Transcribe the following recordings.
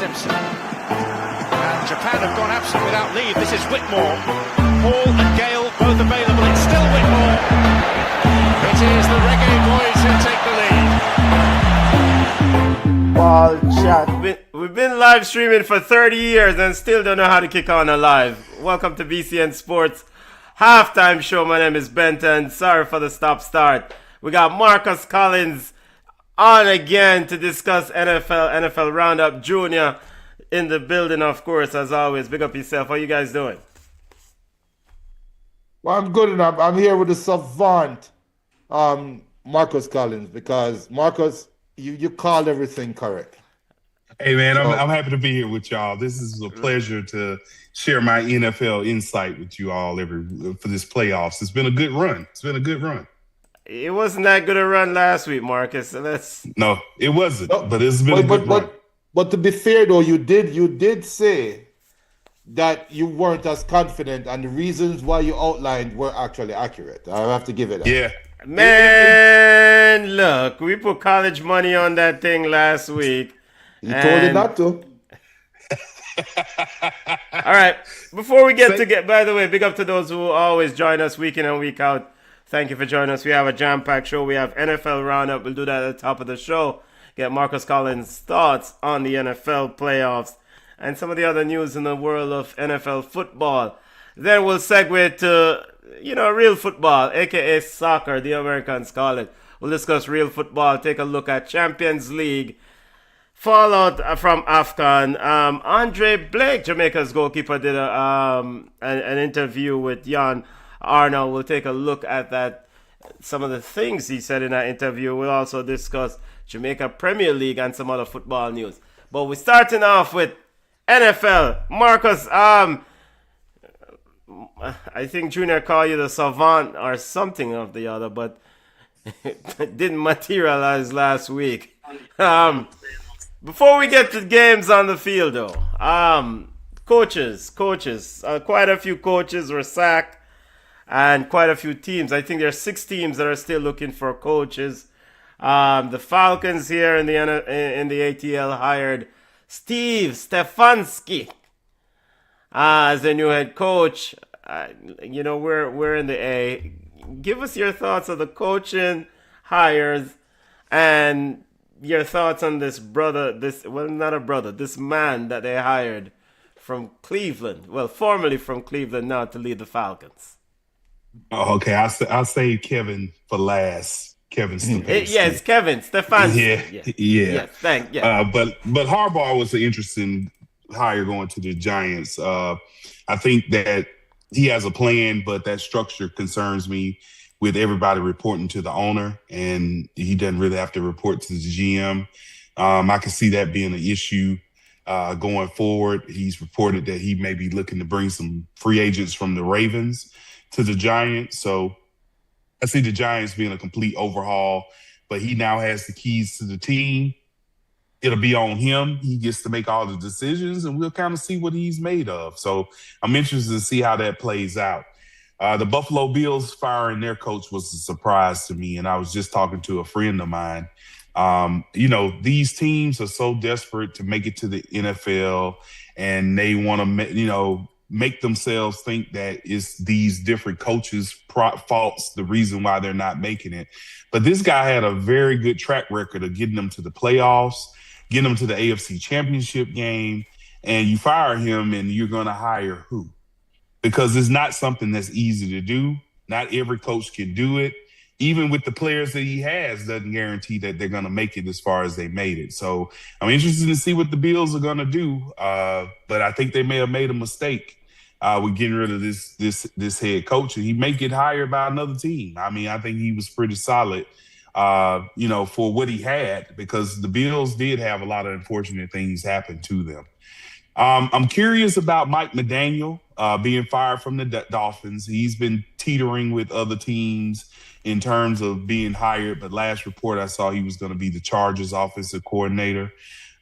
Simpson. And Japan have gone absent without leave. This is Whitmore. Hall and Gale both available. It's still Whitmore. It is the Reggae Boys who take the lead. Ball chat. We've been live streaming for 30 years and still don't know how to kick on a live. Welcome to BCN Sports Halftime Show. My name is Benton. Sorry for the stop-start. We got Marcus Collins on again to discuss NFL Roundup. Junior in the building, of course, as always. Big up yourself. How you guys doing? Well, I'm good enough. I'm here with the savant, Marcus Collins, because Marcus, you called everything correct. Hey, man, I'm happy to be here with y'all. This is a pleasure to share my NFL insight with you all for this playoffs. It's been a good run. It wasn't that good a run last week, Marcus. No, it wasn't, but it's been a good run. But to be fair, though, you did say that you weren't as confident, and the reasons why you outlined were actually accurate. I have to give it that. Yeah. Man, look, we put college money on that thing last week. You told it not to. All right. Before we by the way, big up to those who always join us week in and week out. Thank you for joining us. We have a jam-packed show. We have NFL Roundup. We'll do that at the top of the show. Get Marcus Collins' thoughts on the NFL playoffs and some of the other news in the world of NFL football. Then we'll segue to, real football, a.k.a. soccer, the Americans call it. We'll discuss real football, take a look at Champions League, fallout from AFCON. Andre Blake, Jamaica's goalkeeper, did an interview with Jan Arnold. We'll take a look at that, some of the things he said in that interview. We'll also discuss Jamaica Premier League and some other football news. But we're starting off with NFL. Marcus, I think Junior called you the savant or something of the other, but it didn't materialize last week. Before we get to games on the field, though, coaches, quite a few coaches were sacked and quite a few teams. I think there are 6 teams that are still looking for coaches. The Falcons here in the ATL hired Steve Stefanski as their new head coach. We're in the A. Give us your thoughts on the coaching hires and your thoughts on this man that they hired from Cleveland. Well, formerly from Cleveland, now to lead the Falcons. Oh, okay. I'll say Kevin for last. Kevin Stefanski. Yes, Kevin Stefanski. Yeah. Yeah. But Harbaugh was an interesting hire going to the Giants. I think that he has a plan, but that structure concerns me with everybody reporting to the owner, and he doesn't really have to report to the GM. I can see that being an issue going forward. He's reported that he may be looking to bring some free agents from the Ravens to the Giants. So I see the Giants being a complete overhaul, but he now has the keys to the team. It'll be on him. He gets to make all the decisions, and we'll kind of see what he's made of. So I'm interested to see how that plays out. The Buffalo Bills firing their coach was a surprise to me, and I was just talking to a friend of mine. These teams are so desperate to make it to the NFL, and they want to, make themselves think that it's these different coaches' faults the reason why they're not making it. But this guy had a very good track record of getting them to the playoffs, getting them to the AFC Championship game, and you fire him and you're going to hire who? Because it's not something that's easy to do. Not every coach can do it. Even with the players that he has, doesn't guarantee that they're going to make it as far as they made it. So I'm interested to see what the Bills are going to do. But I think they may have made a mistake with getting rid of this head coach. And he may get hired by another team. I mean, I think he was pretty solid, for what he had, because the Bills did have a lot of unfortunate things happen to them. I'm curious about Mike McDaniel being fired from the Dolphins. He's been teetering with other teams in terms of being hired, but last report I saw he was going to be the Chargers offensive coordinator.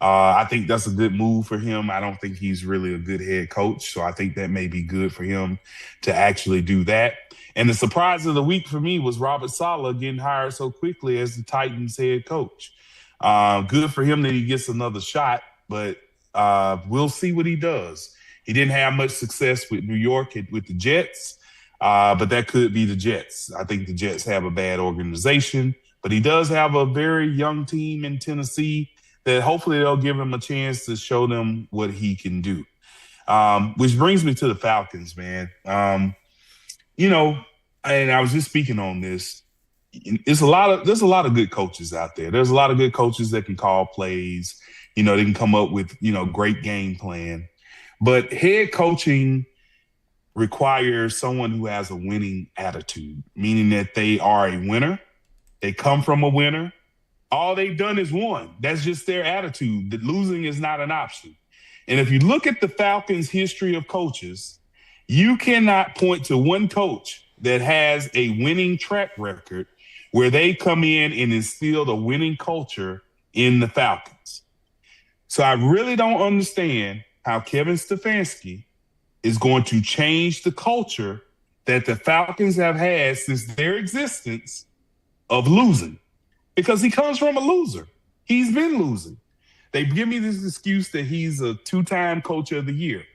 I think that's a good move for him. I don't think he's really a good head coach, so I think that may be good for him to actually do that. And the surprise of the week for me was Robert Saleh getting hired so quickly as the Titans head coach. Good for him that he gets another shot, but We'll see what he does. He didn't have much success with New York with the Jets, but that could be the Jets. I think the Jets have a bad organization, but he does have a very young team in Tennessee that hopefully they'll give him a chance to show them what he can do. Which brings me to the Falcons, man. And I was just speaking on this. There's a lot of good coaches out there. There's a lot of good coaches that can call plays. They can come up with, great game plan. But head coaching requires someone who has a winning attitude, meaning that they are a winner. They come from a winner. All they've done is won. That's just their attitude. That losing is not an option. And if you look at the Falcons' history of coaches, you cannot point to one coach that has a winning track record where they come in and instilled a winning culture in the Falcons. So I really don't understand how Kevin Stefanski is going to change the culture that the Falcons have had since their existence of losing, because he comes from a loser. He's been losing. They give me this excuse that he's a 2-time coach of the year.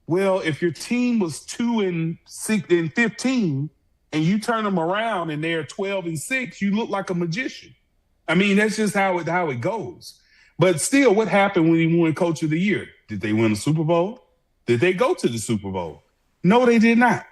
Well, if your team was 2-15 and you turn them around and they're 12-6, you look like a magician. I mean, that's just how it goes. But still, what happened when he won Coach of the Year? Did they win a Super Bowl? Did they go to the Super Bowl? No, they did not.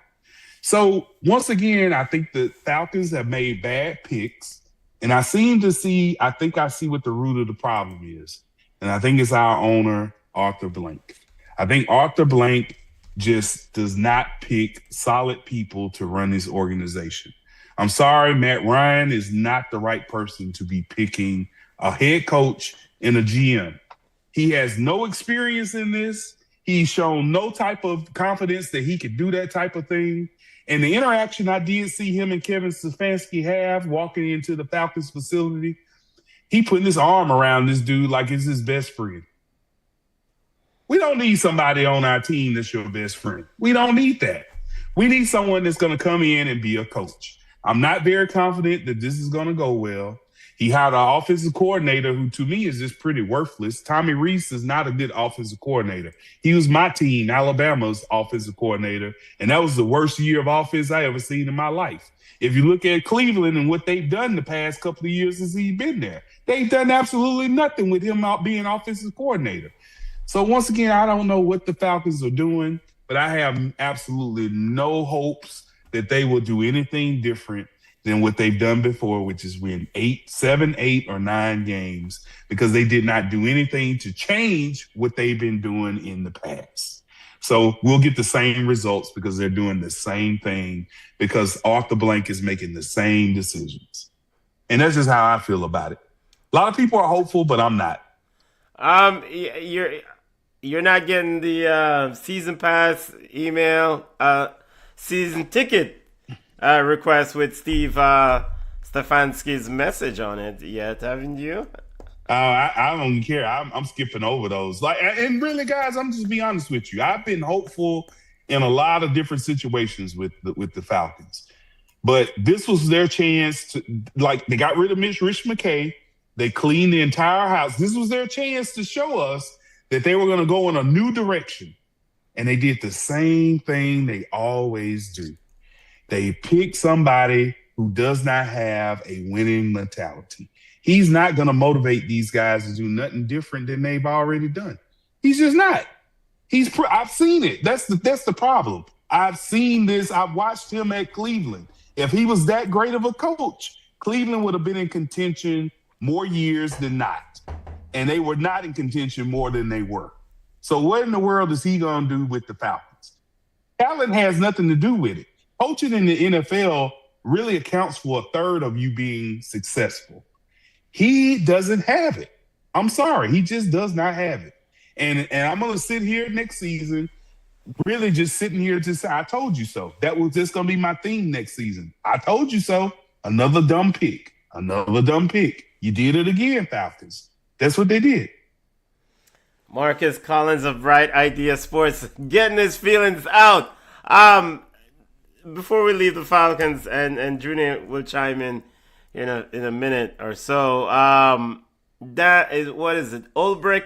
So once again, I think the Falcons have made bad picks, and I think I see what the root of the problem is. And I think it's our owner, Arthur Blank. I think Arthur Blank just does not pick solid people to run his organization. I'm sorry, Matt Ryan is not the right person to be picking a head coach and a GM. He has no experience in this. He's shown no type of confidence that he could do that type of thing. And the interaction I did see him and Kevin Stefanski have walking into the Falcons facility, he putting his arm around this dude like it's his best friend. We don't need somebody on our team that's your best friend. We don't need that. We need someone that's going to come in and be a coach. I'm not very confident that this is going to go well. He hired an offensive coordinator who, to me, is just pretty worthless. Tommy Reese is not a good offensive coordinator. He was my team, Alabama's offensive coordinator, and that was the worst year of offense I ever seen in my life. If you look at Cleveland and what they've done the past couple of years since he's been there, they've done absolutely nothing with him out being offensive coordinator. So once again, I don't know what the Falcons are doing, but I have absolutely no hopes that they will do anything different than what they've done before, which is win 7, 8, or 9 games, because they did not do anything to change what they've been doing in the past. So we'll get the same results because they're doing the same thing, because Arthur Blank is making the same decisions. And that's just how I feel about it. A lot of people are hopeful, but I'm not. You're not getting the season pass email, season ticket request with Steve Stefanski's message on it yet, haven't you? I don't care. I'm skipping over those. And really, guys, I'm just be honest with you. I've been hopeful in a lot of different situations with the Falcons, but this was their chance to, they got rid of Rich McKay. They cleaned the entire house. This was their chance to show us that they were going to go in a new direction, and they did the same thing they always do. They picked somebody who does not have a winning mentality. He's not going to motivate these guys to do nothing different than they've already done. He's just not. I've seen it. That's the problem. I've seen this. I've watched him at Cleveland. If he was that great of a coach, Cleveland would have been in contention more years than not. And they were not in contention more than they were. So what in the world is he going to do with the Falcons? Talent has nothing to do with it. Coaching in the NFL really accounts for a third of you being successful. He doesn't have it. I'm sorry. He just does not have it. And I'm going to sit here next season, really just sitting here to say, I told you so. That was just going to be my theme next season. I told you so. Another dumb pick. Another dumb pick. You did it again, Falcons. That's what they did. Marcus Collins of Bright Idea Sports getting his feelings out. Before we leave the Falcons, and Junior will chime in a minute or so. That is, what is it? Ulbrich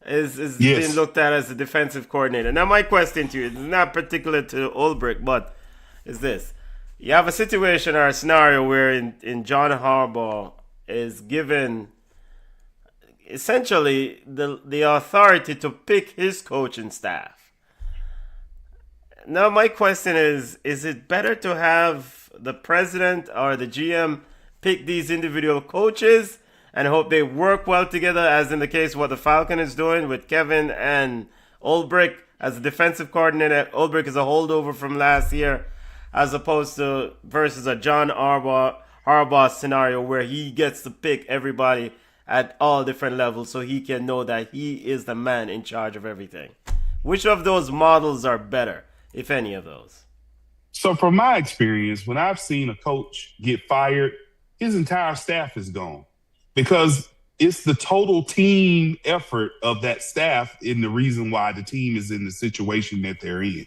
is Yes. being looked at as a defensive coordinator. Now, my question to you is not particular to Ulbrich, but is this. You have a situation or a scenario where in John Harbaugh is given essentially the authority to pick his coaching staff. Now, my question is it better to have the president or the GM pick these individual coaches and hope they work well together, as in the case what the Falcon is doing with Kevin and Ulbrich as a defensive coordinator? Ulbrich is a holdover from last year, as opposed to versus a John Harbaugh scenario where he gets to pick everybody at all different levels so he can know that he is the man in charge of everything. Which of those models are better, if any of those? So from my experience, when I've seen a coach get fired, his entire staff is gone because it's the total team effort of that staff and the reason why the team is in the situation that they're in.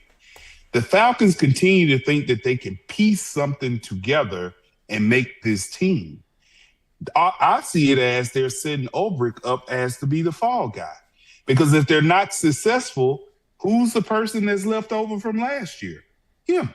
The Falcons continue to think that they can piece something together and make this team. I see it as they're setting Ulbrich up as to be the fall guy. Because if they're not successful, who's the person that's left over from last year? Him.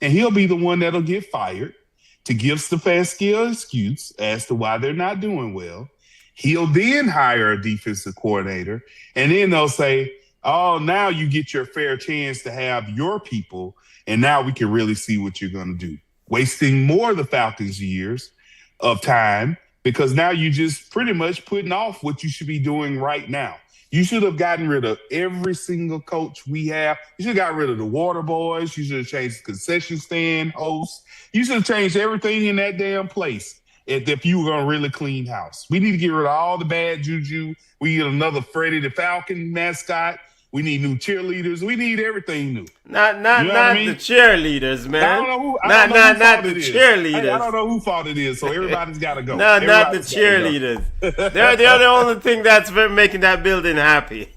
And he'll be the one that'll get fired to give Stefanski an excuse as to why they're not doing well. He'll then hire a defensive coordinator, and then they'll say, oh, now you get your fair chance to have your people, and now we can really see what you're going to do. Wasting more of the Falcons' years of time because now you're just pretty much putting off what you should be doing right now. You should have gotten rid of every single coach we have. You should have got rid of the water boys. You should have changed the concession stand hosts. You should have changed everything in that damn place if you were going to really clean house. We need to get rid of all the bad juju. We need another Freddie the Falcon mascot. We need new cheerleaders. We need everything new. Not the cheerleaders, man. I don't know who. Not the cheerleaders. I don't know who fault it is. So everybody's got to go. Not the cheerleaders. They're the only thing that's making that building happy.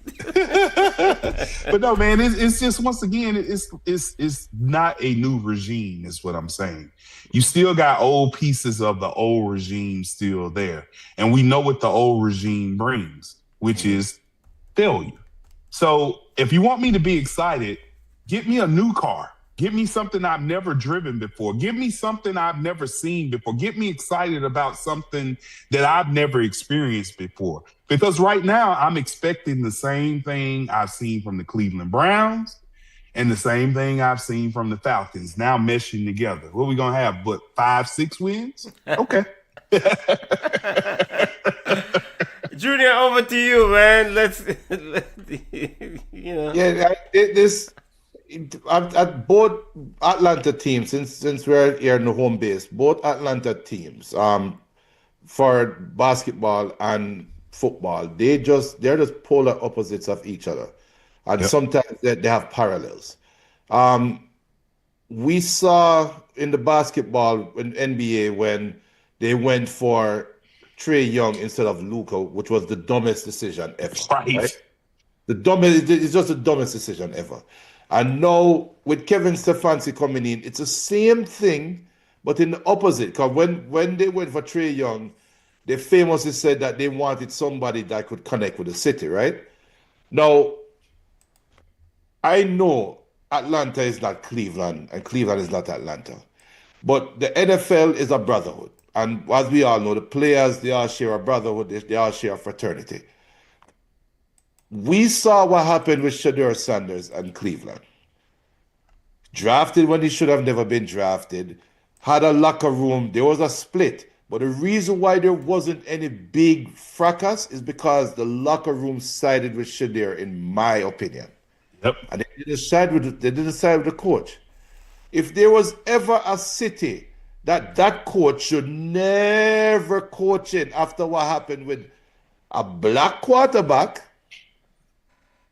But no, man, it's just once again, it's not a new regime. Is what I'm saying. You still got old pieces of the old regime still there, and we know what the old regime brings, which is failure. So if you want me to be excited, get me a new car. Get me something I've never driven before. Give me something I've never seen before. Get me excited about something that I've never experienced before. Because right now I'm expecting the same thing I've seen from the Cleveland Browns and the same thing I've seen from the Falcons now meshing together. What are we going to have? But 5-6 wins? Okay. Junior, over to you, man. Let's you know. Yeah, at both Atlanta teams, since we're here in the home base, both Atlanta teams, for basketball and football, they're just polar opposites of each other, and sometimes they have parallels. We saw in the basketball in NBA when they went for Trae Young instead of Luka, which was the dumbest decision ever. Right? It's just the dumbest decision ever. And now with Kevin Stefanski coming in, it's the same thing, but in the opposite. Because when they went for Trae Young, they famously said that they wanted somebody that could connect with the city, right? Now, I know Atlanta is not Cleveland, and Cleveland is not Atlanta. But the NFL is a brotherhood. And as we all know, the players, they all share a brotherhood, they all share a fraternity. We saw what happened with Shedeur Sanders and Cleveland. Drafted when he should have never been drafted, had a locker room, there was a split. But the reason why there wasn't any big fracas is because the locker room sided with Shedeur, in my opinion. Yep. And they didn't side with the coach. If there was ever a city that coach should never coach in after what happened with a black quarterback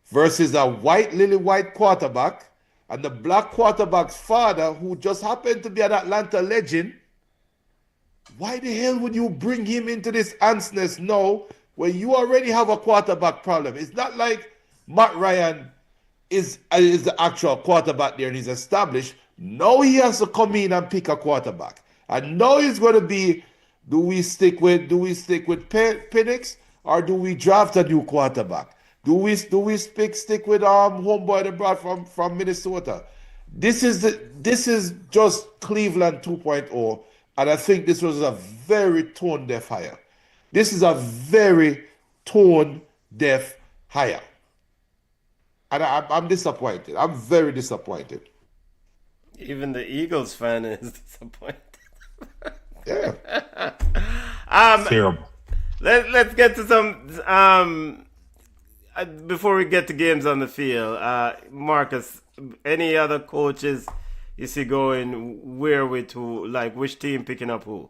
versus a lily white quarterback, and the black quarterback's father, who just happened to be an Atlanta legend, why the hell would you bring him into this ants nest now when you already have a quarterback problem? It's not like Matt Ryan is the actual quarterback there and he's established. Now he has to come in and pick a quarterback. And now it's going to be, do we stick with Penix or do we draft a new quarterback? Do we stick with homeboy they brought from Minnesota? This is just Cleveland 2.0, and I think this was a very tone deaf hire. This is a very tone deaf hire, and I'm disappointed. I'm very disappointed. Even the Eagles fan is disappointed. Yeah. Terrible. Let's get to some before we get to games on the field. Marcus, any other coaches you see going where with who? Like which team picking up who?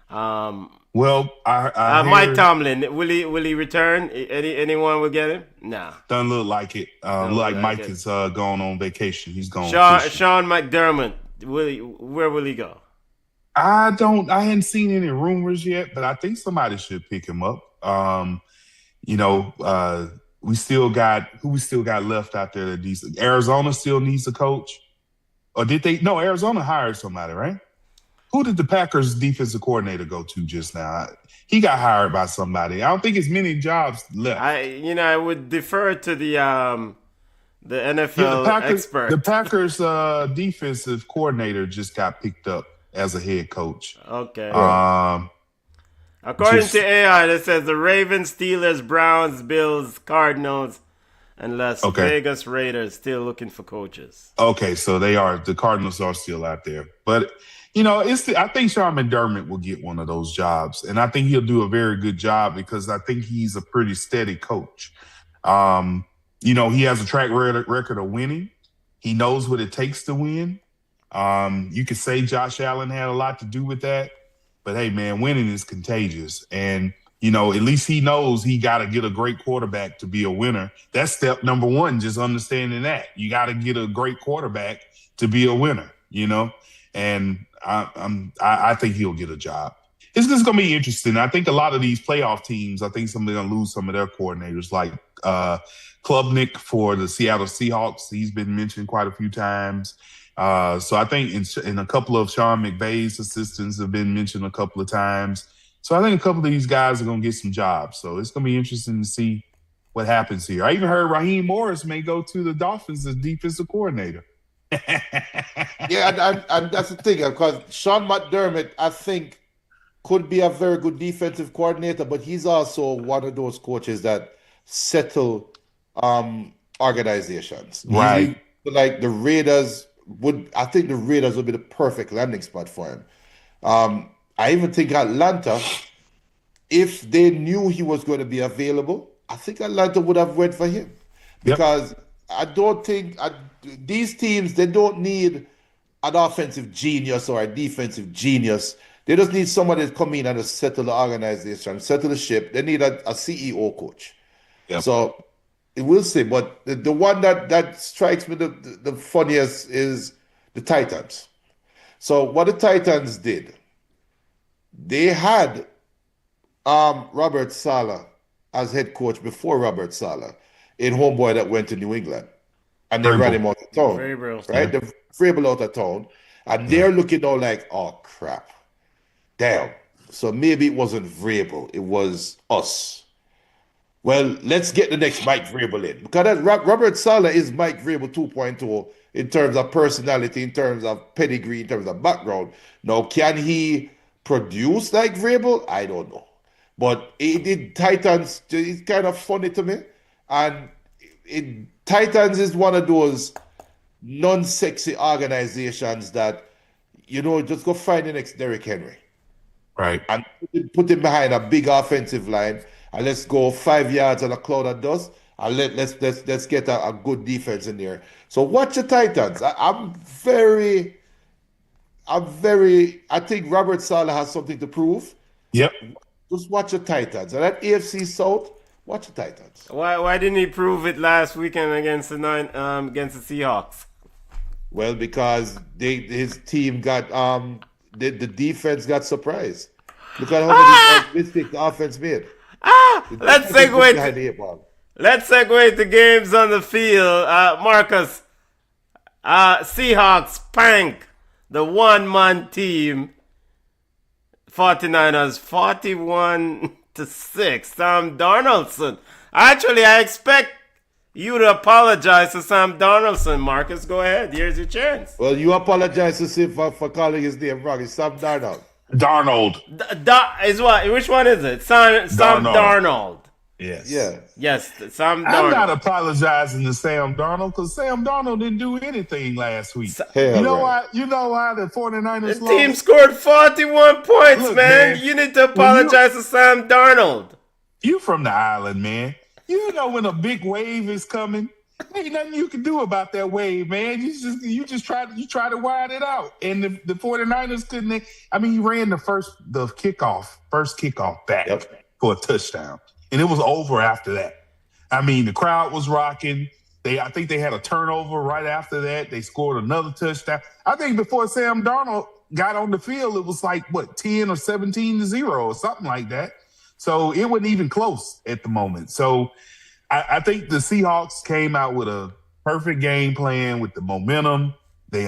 Well, I Mike heard- Tomlin, will he return? Anyone will get him? Nah. Doesn't look like it. Look like like Mike it. is going on vacation. He's gone. fishing. Sean McDermott, where will he go? I hadn't seen any rumors yet, but I think somebody should pick him up. We still got left out there that needs. Arizona still needs a coach, or did they? No, Arizona hired somebody, right? Who did the Packers defensive coordinator go to just now? He got hired by somebody. I don't think as many jobs left. I would defer to the NFL Yeah, the Packers, expert. The Packers defensive coordinator just got picked up as a head coach. Okay. Um, According to AI, it says the Ravens, Steelers, Browns, Bills, Cardinals, and Las Vegas Raiders still looking for coaches. Okay, so the Cardinals are still out there. But, I think Sean McDermott will get one of those jobs. And I think he'll do a very good job because I think he's a pretty steady coach. He has a track record of winning. He knows what it takes to win. You could say Josh Allen had a lot to do with that. But, hey, man, winning is contagious. And, at least he knows he got to get a great quarterback to be a winner. That's step number one, just understanding that. You got to get a great quarterback to be a winner, And I think he'll get a job. It's just going to be interesting. I think a lot of these playoff teams, I think some of them are going to lose some of their coordinators, like Klubnik for the Seattle Seahawks. He's been mentioned quite a few times. So I think in a couple of Sean McVay's assistants have been mentioned a couple of times. So I think a couple of these guys are going to get some jobs. So it's going to be interesting to see what happens here. I even heard Raheem Morris may go to the Dolphins as defensive coordinator. Yeah, and that's the thing, because Sean McDermott, I think, could be a very good defensive coordinator, but he's also one of those coaches that settle organizations. Right. Like the Raiders I think the Raiders would be the perfect landing spot for him. I even think Atlanta, if they knew he was going to be available, I think Atlanta would have went for him. Because I don't think these teams, they don't need an offensive genius or a defensive genius. They just need somebody to come in and just settle the organization, settle the ship. They need a CEO coach. Yep. So we'll see. But the one that strikes me the funniest is the Titans. So what the Titans did, they had Robert Saleh as head coach before Robert Saleh, in homeboy that went to New England. And they ran him out of town. Vrabel. Right? They Vrabel out of town. And they're looking now like, oh, crap. Damn. So maybe it wasn't Vrabel. It was us. Well, let's get the next Mike Vrabel in. Because Robert Saleh is Mike Vrabel 2.0 in terms of personality, in terms of pedigree, in terms of background. Now, can he produce like Vrabel? I don't know. But Titans, it's kind of funny to me. And Titans is one of those non-sexy organizations that, just go find the next Derrick Henry. Right. And put him behind a big offensive line, and let's go 5 yards on a cloud of dust, and let's get a good defense in there. So watch the Titans. I think Robert Saleh has something to prove. Yep. Just watch the Titans. And that AFC South, watch the Titans. Why didn't he prove it last weekend against the Seahawks? Well, because his team got the defense got surprised. Look at how many mistakes the offense made. Let's segue to games on the field. Marcus, Seahawks spank the one-man team. 49ers 41-6. Sam Darnoldson. Actually, I expect You would apologize to Sam Donaldson, Marcus. Go ahead. Here's your chance. Well, you apologize to him for calling his name wrong. It's Sam Darnold. Darnold. Is what? Which one is it? Sam Darnold. Yes. Yeah. Yes, Sam Darnold. I'm not apologizing to Sam Darnold because Sam Darnold didn't do anything last week. Hell You know right. why? You know why the 49ers The lost? team scored 41 points, Look, man. man, You need to apologize to Sam Darnold. You from the island, man. You know when a big wave is coming, ain't nothing you can do about that wave, man. You just try to ride it out. And the 49ers couldn't. I mean, you ran the first kickoff back for a touchdown. And it was over after that. I mean, the crowd was rocking. I think they had a turnover right after that. They scored another touchdown. I think before Sam Darnold got on the field, it was like, 10 or 17-0 or something like that. So it wasn't even close at the moment. So I think the Seahawks came out with a perfect game plan with the momentum. They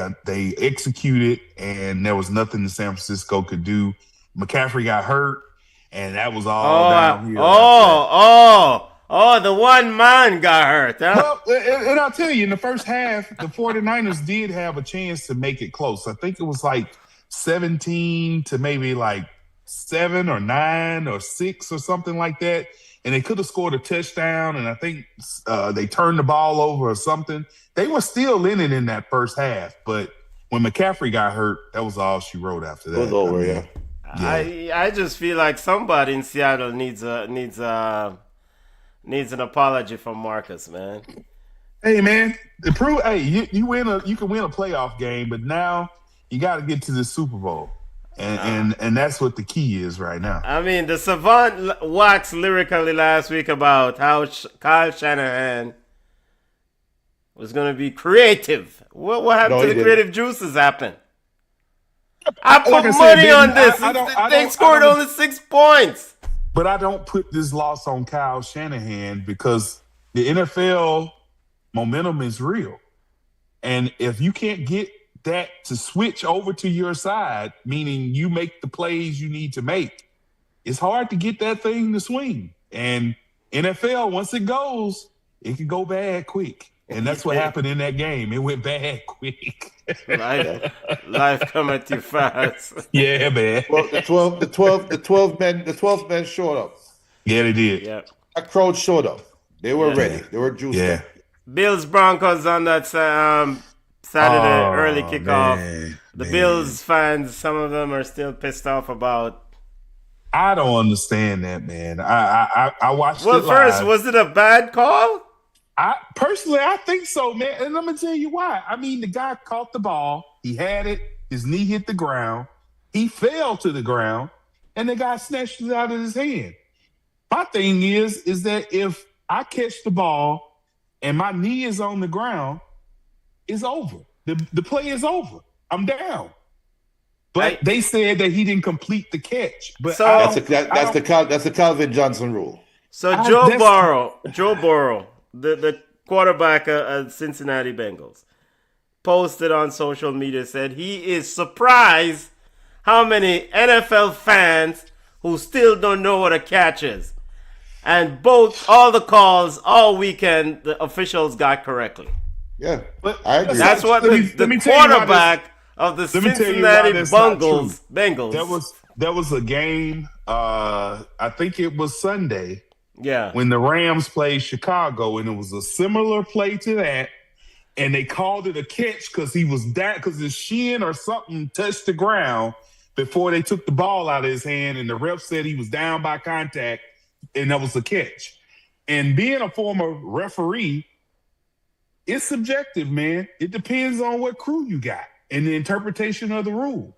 executed, and there was nothing that San Francisco could do. McCaffrey got hurt, and that was all downhill. The one man got hurt, huh? Well, and I'll tell you, in the first half, the 49ers did have a chance to make it close. I think it was like 17 to maybe like 7 or 9 or 6 or something like that. And they could have scored a touchdown, and I think they turned the ball over or something. They were still in it in that first half, but when McCaffrey got hurt, that was all she wrote after that. It was over, yeah. I just feel like somebody in Seattle needs an apology from Marcus, man. Hey, man, you can win a playoff game, but now you got to get to the Super Bowl. And that's what the key is right now. I mean, the Savant waxed lyrically last week about how Kyle Shanahan was going to be creative. What happened to the creative juices happened? I put money on this. They scored only 6 points. But I don't put this loss on Kyle Shanahan because the NFL momentum is real. And if you can't get that to switch over to your side, meaning you make the plays you need to make, it's hard to get that thing to swing. And NFL, once it goes, it can go bad quick. And that's what happened in that game. It went bad quick. Life come at you fast. Yeah, man. Well, the 12 men showed up. Yeah, they did. Yeah. That crowd showed up. They were ready. They were juiced up. Bills Broncos on that Saturday early kickoff. The Bills fans, some of them are still pissed off about. I don't understand that, man. I watched it live. Well, first, was it a bad call? I think so, man. And I'm gonna tell you why. I mean, the guy caught the ball. He had it. His knee hit the ground. He fell to the ground, and the guy snatched it out of his hand. My thing is that if I catch the ball and my knee is on the ground, it's over. The play is over. I'm down. But they said that he didn't complete the catch. But so that's the Calvin Johnson rule. So Joe Burrow, the quarterback of Cincinnati Bengals, posted on social media, said he is surprised how many NFL fans who still don't know what a catch is. And all the calls all weekend, the officials got correctly. Yeah, but I agree. That's what the quarterback of the Cincinnati Bengals. That was a game. I think it was Sunday. Yeah. When the Rams played Chicago, and it was a similar play to that, and they called it a catch because he was down because his shin or something touched the ground before they took the ball out of his hand, and the ref said he was down by contact, and that was a catch. And being a former referee, it's subjective, man. It depends on what crew you got and the interpretation of the rule.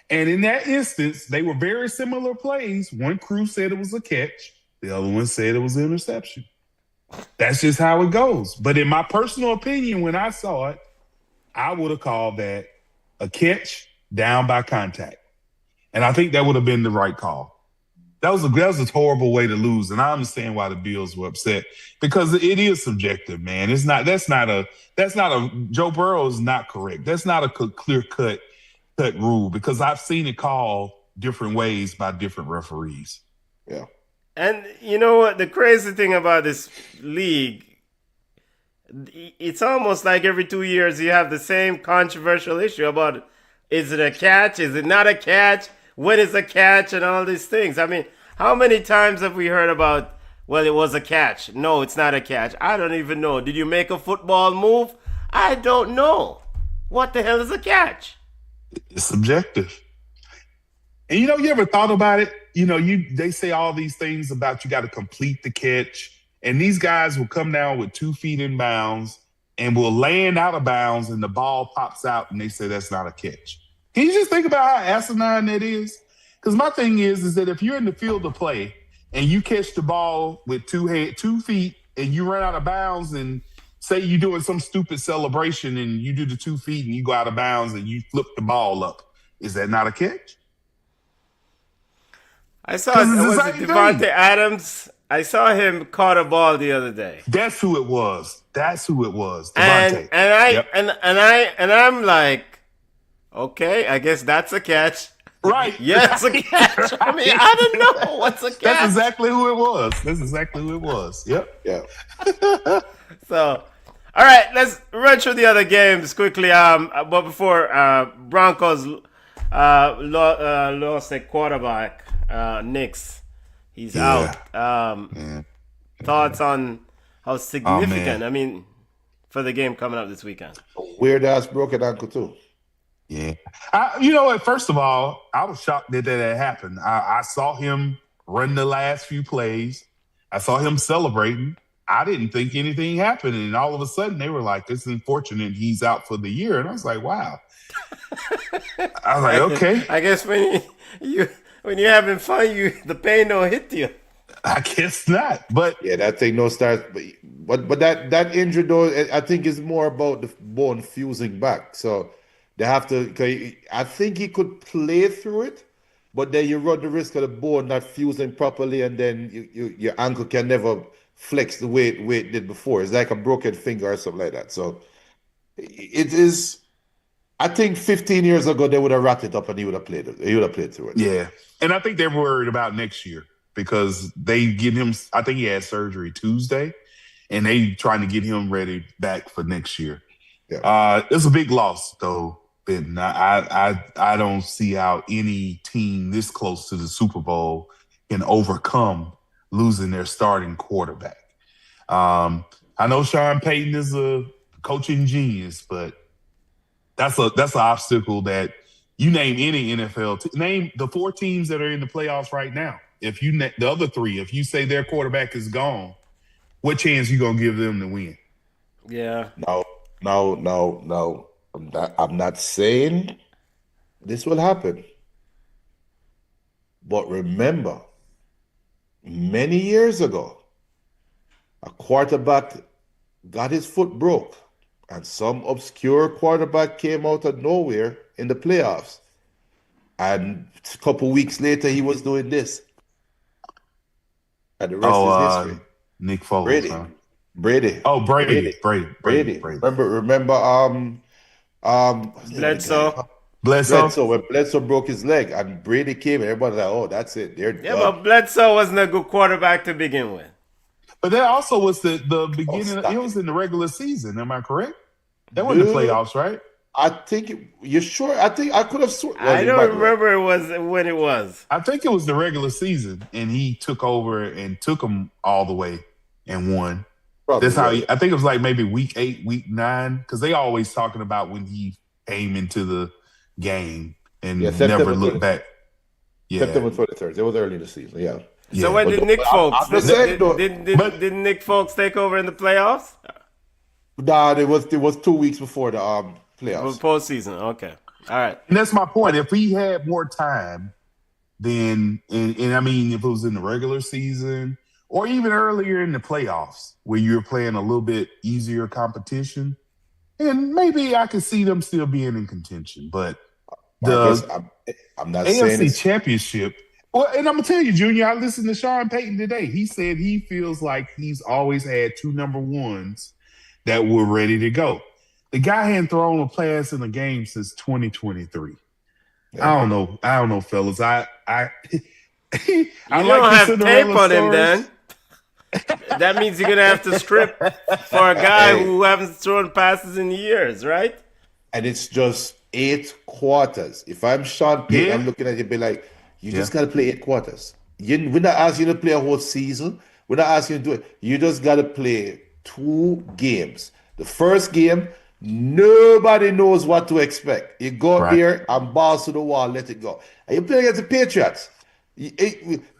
And in that instance, they were very similar plays. One crew said it was a catch. The other one said it was an interception. That's just how it goes. But in my personal opinion, when I saw it, I would have called that a catch down by contact. And I think that would have been the right call. That was a horrible way to lose. And I understand why the Bills were upset because it is subjective, man. That's not a Joe Burrow is not correct. That's not a clear cut rule because I've seen it called different ways by different referees. Yeah. And you know what? The crazy thing about this league, it's almost like every 2 years you have the same controversial issue about is it a catch? Is it not a catch? When is a catch? And all these things. I mean, how many times have we heard about, well, it was a catch? No, it's not a catch. I don't even know. Did you make a football move? I don't know. What the hell is a catch? It's subjective. And you ever thought about it? They say all these things about you got to complete the catch. And these guys will come down with 2 feet in bounds and will land out of bounds and the ball pops out and they say that's not a catch. Can you just think about how asinine that is? Because my thing is that if you're in the field of play and you catch the ball with 2 feet and you run out of bounds and say you're doing some stupid celebration and you do the 2 feet and you go out of bounds and you flip the ball up, is that not a catch? I saw Devontae Adams. I saw him caught a ball the other day. That's who it was. Devontae. And I'm like, okay, I guess that's a catch. Right. Yes, a catch. I mean, I don't know what's a catch. That's exactly who it was. Yep. Yeah. So, all right, let's run through the other games quickly. But before Broncos lost a quarterback, Knicks. He's out. Thoughts on how significant? I mean, for the game coming up this weekend. Weird ass broken ankle too. Yeah. You know what? First of all, I was shocked that happened. I saw him run the last few plays. I saw him celebrating. I didn't think anything happened. And all of a sudden they were like, it's unfortunate he's out for the year. And I was like, wow. I was like, okay. I guess when you're having fun, the pain don't hit you. I guess not. But yeah, that thing no starts. But that injury though, I think is more about the bone fusing back. So they have to. I think he could play through it, but then you run the risk of the bone not fusing properly, and then your ankle can never flex the way it did before. It's like a broken finger or something like that. So it is. I think 15 years ago they would have wrapped it up and he would have played it. He would have played through it. Yeah, and I think they're worried about next year because they get him. I think he had surgery Tuesday, and they trying to get him ready back for next year. Yeah. It's a big loss though, Ben. I don't see how any team this close to the Super Bowl can overcome losing their starting quarterback. I know Sean Payton is a coaching genius, but that's an obstacle that you name any NFL name the 4 teams that are in the playoffs right now. If you the other 3, if you say their quarterback is gone, what chance you gonna give them to win? Yeah. No. I'm not saying this will happen. But remember, many years ago, a quarterback got his foot broke. And some obscure quarterback came out of nowhere in the playoffs. And a couple weeks later, he was doing this. And the rest is history. Nick Foles. Brady. Huh? Brady. Oh, Brady. Remember, Bledsoe. When Bledsoe broke his leg and Brady came, everybody was like, oh, that's it. They're done. But Bledsoe wasn't a good quarterback to begin with. But that also was the beginning. It was in the regular season. Am I correct? That wasn't the playoffs, right? I think you're sure. I think I could have. I don't remember it was when it was. I think it was the regular season, and he took over and took them all the way and won. Probably, that's how. I think it was like maybe week 8, week 9, because they always talking about when he came into the game and never looked back. Yeah, September 23rd. It was early in the season. Yeah. So when did Nick Folks? Did Nick Folks take over in the playoffs? Nah, it was 2 weeks before the playoffs. It was postseason. Okay, all right. And that's my point. If he had more time, then and I mean, if it was in the regular season or even earlier in the playoffs, where you're playing a little bit easier competition, and maybe I could see them still being in contention. But I'm not saying AFC Championship. Well, and I'm gonna tell you, Junior, I listened to Sean Payton today. He said he feels like he's always had 2 number 1s that were ready to go. The guy hadn't thrown a pass in a game since 2023. Yeah. I don't know, fellas. I don't have tape on him then. That means you're gonna have to script for a guy who hasn't thrown passes in years, right? And it's just 8 quarters. If I'm Sean Payton, I'm looking at it, be like, you just got to play 8 quarters. We're not asking you to play a whole season. We're not asking you to do it. You just got to play 2 games. The first game, nobody knows what to expect. You go out there and balls to the wall, let it go. And you play against the Patriots.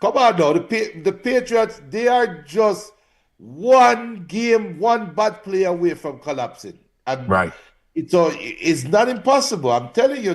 Come on now, the Patriots, they are just one game, one bad play away from collapsing. And it's not impossible. I'm telling you,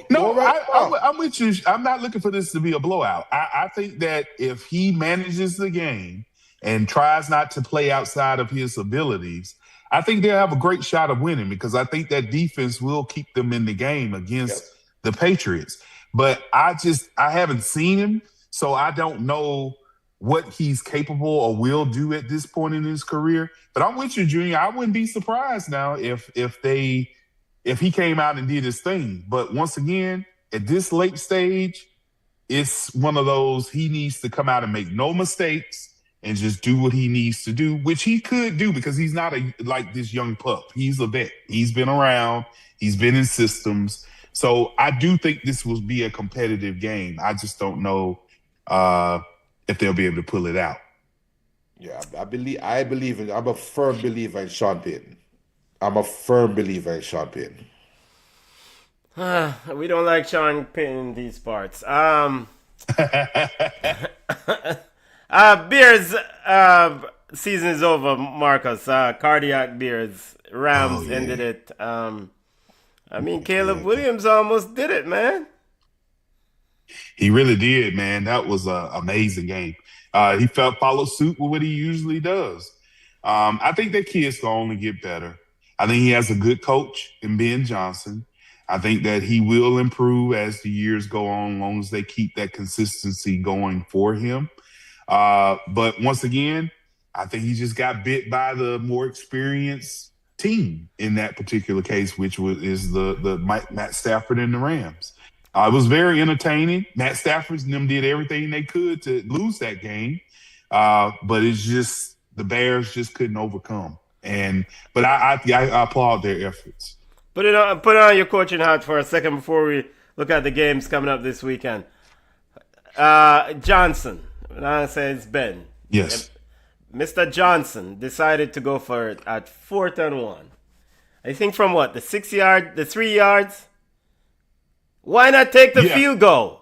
I'm with you. I'm not looking for this to be a blowout. I think that if he manages the game and tries not to play outside of his abilities, I think they'll have a great shot of winning, because I think that defense will keep them in the game against the Patriots. But I haven't seen him, so I don't know what he's capable or will do at this point in his career. But I'm with you, Junior. I wouldn't be surprised now if he came out and did his thing. But once again, at this late stage, it's one of those, he needs to come out and make no mistakes and just do what he needs to do, which he could do, because he's not like this young pup. He's a vet. He's been around. He's been in systems. So I do think this will be a competitive game. I just don't know if they'll be able to pull it out. Yeah, I believe in. I'm a firm believer in Sean Payton. We don't like Sean Payton in these parts. Bears season is over, Marcus. Cardiac Bears. Rams ended it. Caleb Williams almost did it, man. He really did, man. That was an amazing game. He followed suit with what he usually does. I think that kid's going to only get better. I think he has a good coach in Ben Johnson. I think that he will improve as the years go on, as long as they keep that consistency going for him. But once again, I think he just got bit by the more experienced team in that particular case, which is the Matt Stafford and the Rams. It was very entertaining. Matt Stafford and them did everything they could to lose that game, but it's just the Bears just couldn't overcome. But I applaud their efforts. Put on your coaching hat for a second before we look at the games coming up this weekend. Johnson, when I say it's Ben. Yes. Mr. Johnson decided to go for it at 4th and 1. I think from what? The 3 yards? Why not take the field goal?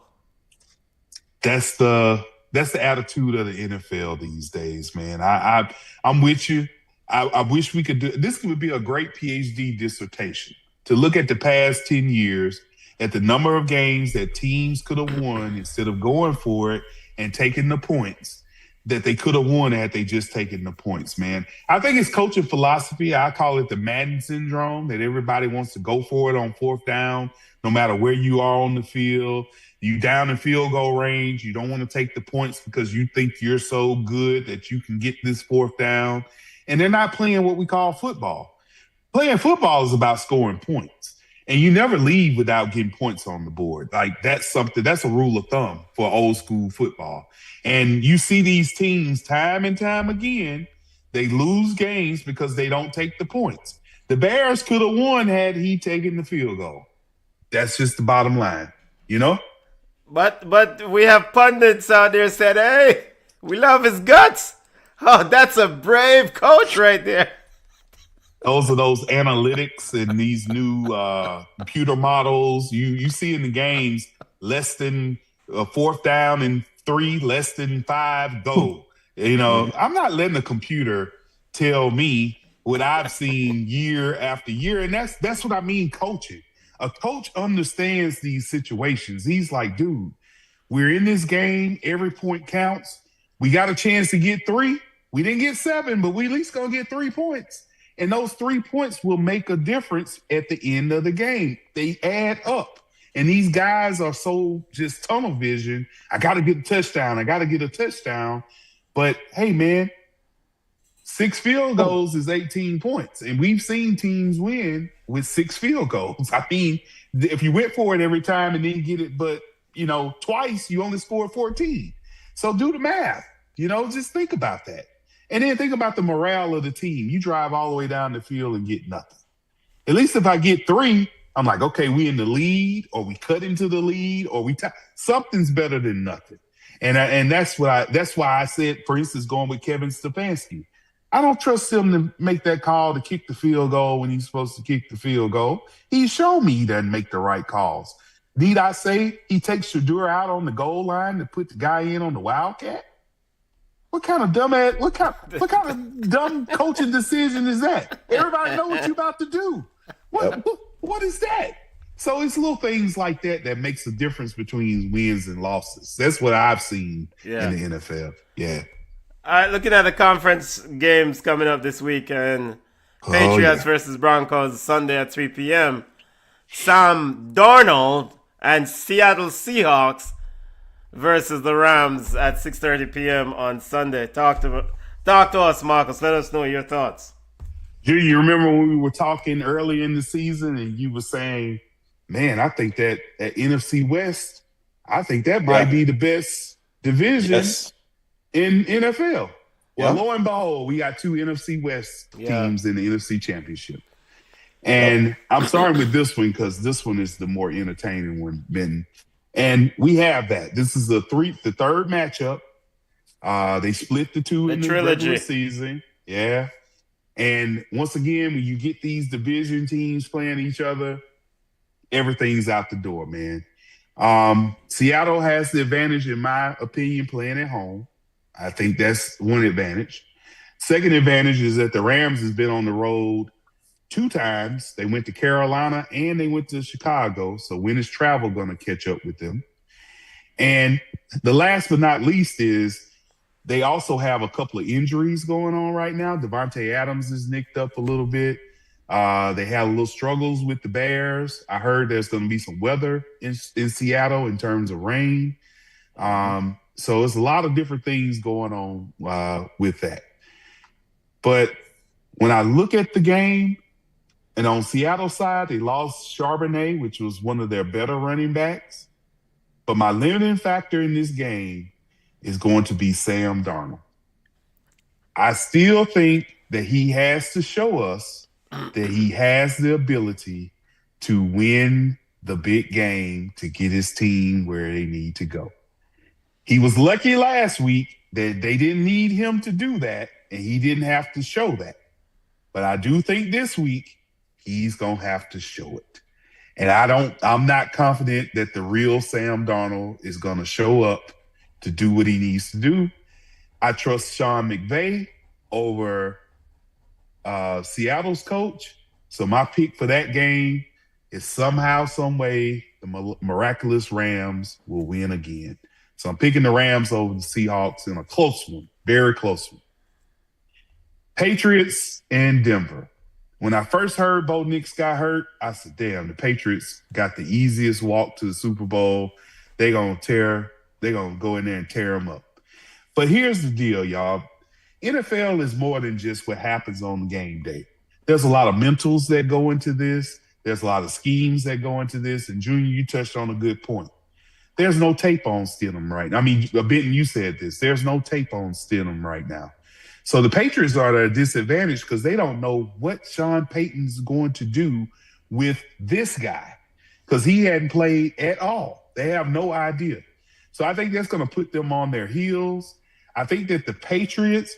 That's the attitude of the NFL these days, man. I'm with you. I wish we could do this. Would be a great PhD dissertation to look at the past 10 years at the number of games that teams could have won instead of going for it and taking the points that they could have won had they just taken the points, man. I think it's coaching philosophy. I call it the Madden syndrome, that everybody wants to go for it on 4th down, no matter where you are on the field. You down in field goal range. You don't want to take the points because you think you're so good that you can get this 4th down. And they're not playing what we call football. Playing football is about scoring points. And you never leave without getting points on the board. Like, that's a rule of thumb for old school football. And you see these teams time and time again, they lose games because they don't take the points. The Bears could have won had he taken the field goal. That's just the bottom line, you know? But we have pundits out there said, hey, we love his guts. Oh, that's a brave coach right there. Those are those analytics and these new computer models. You see in the games, less than 4th down and 3, less than 5, go. You know, I'm not letting the computer tell me what I've seen year after year. And that's what I mean coaching. A coach understands these situations. He's like, dude, we're in this game. Every point counts. We got a chance to get 3. We didn't get 7, but we at least going to get 3 points. And those 3 points will make a difference at the end of the game. They add up. And these guys are so just tunnel vision. I got to get a touchdown. I got to get a touchdown. But, hey, man, 6 field goals is 18 points. And we've seen teams win with 6 field goals. I mean, if you went for it every time and didn't get it, but, twice, you only scored 14. So do the math. Just think about that. And then think about the morale of the team. You drive all the way down the field and get nothing. At least if I get 3, I'm like, okay, we in the lead, or we cut into the lead, or something's better than nothing. And that's why I said, for instance, going with Kevin Stefanski. I don't trust him to make that call to kick the field goal when he's supposed to kick the field goal. He's shown me he doesn't make the right calls. Need I say he takes Shadur out on the goal line to put the guy in on the Wildcat? What kind of dumb coaching decision is that? Everybody know what you're about to do. What is that? So it's little things like that makes the difference between wins and losses. That's what I've seen in the NFL. Yeah. All right, looking at the conference games coming up this weekend. Patriots versus Broncos Sunday at 3 p.m. Sam Darnold and Seattle Seahawks versus the Rams at 6:30 p.m. on Sunday. Talk to us, Marcus. Let us know your thoughts. You remember when we were talking early in the season and you were saying, man, I think that at NFC West, I think that might be the best division in NFL. Well, lo and behold, we got 2 NFC West teams in the NFC Championship. And I'm starting with this one because this one is the more entertaining one. And we have that. This is the third matchup. They split the 2 in the regular season. Yeah. And once again, when you get these division teams playing each other, everything's out the door, man. Seattle has the advantage, in my opinion, playing at home. I think that's one advantage. Second advantage is that the Rams has been on the road 2 times. They went to Carolina and they went to Chicago. So when is travel going to catch up with them? And the last but not least is they also have a couple of injuries going on right now. Devontae Adams is nicked up a little bit. They had a little struggles with the Bears. I heard there's going to be some weather in Seattle in terms of rain. So there's a lot of different things going on with that. But when I look at the game, and on Seattle's side, they lost Charbonnet, which was one of their better running backs. But my limiting factor in this game is going to be Sam Darnold. I still think that he has to show us that he has the ability to win the big game to get his team where they need to go. He was lucky last week that they didn't need him to do that, and he didn't have to show that. But I do think this week he's going to have to show it. And I'm not confident that the real Sam Darnold is going to show up to do what he needs to do. I trust Sean McVay over Seattle's coach. So my pick for that game is somehow, some way, the miraculous Rams will win again. So I'm picking the Rams over the Seahawks in a close one, very close one. Patriots and Denver. When I first heard Bo Nix got hurt, I said, damn, the Patriots got the easiest walk to the Super Bowl. They're going to go in there and tear them up. But here's the deal, y'all. NFL is more than just what happens on game day. There's a lot of mentals that go into this. There's a lot of schemes that go into this. And Junior, you touched on a good point. There's no tape on Stidham right now. I mean, Benton, you said this. There's no tape on Stidham right now. So the Patriots are at a disadvantage because they don't know what Sean Payton's going to do with this guy because he hadn't played at all. They have no idea. So I think that's going to put them on their heels. I think that the Patriots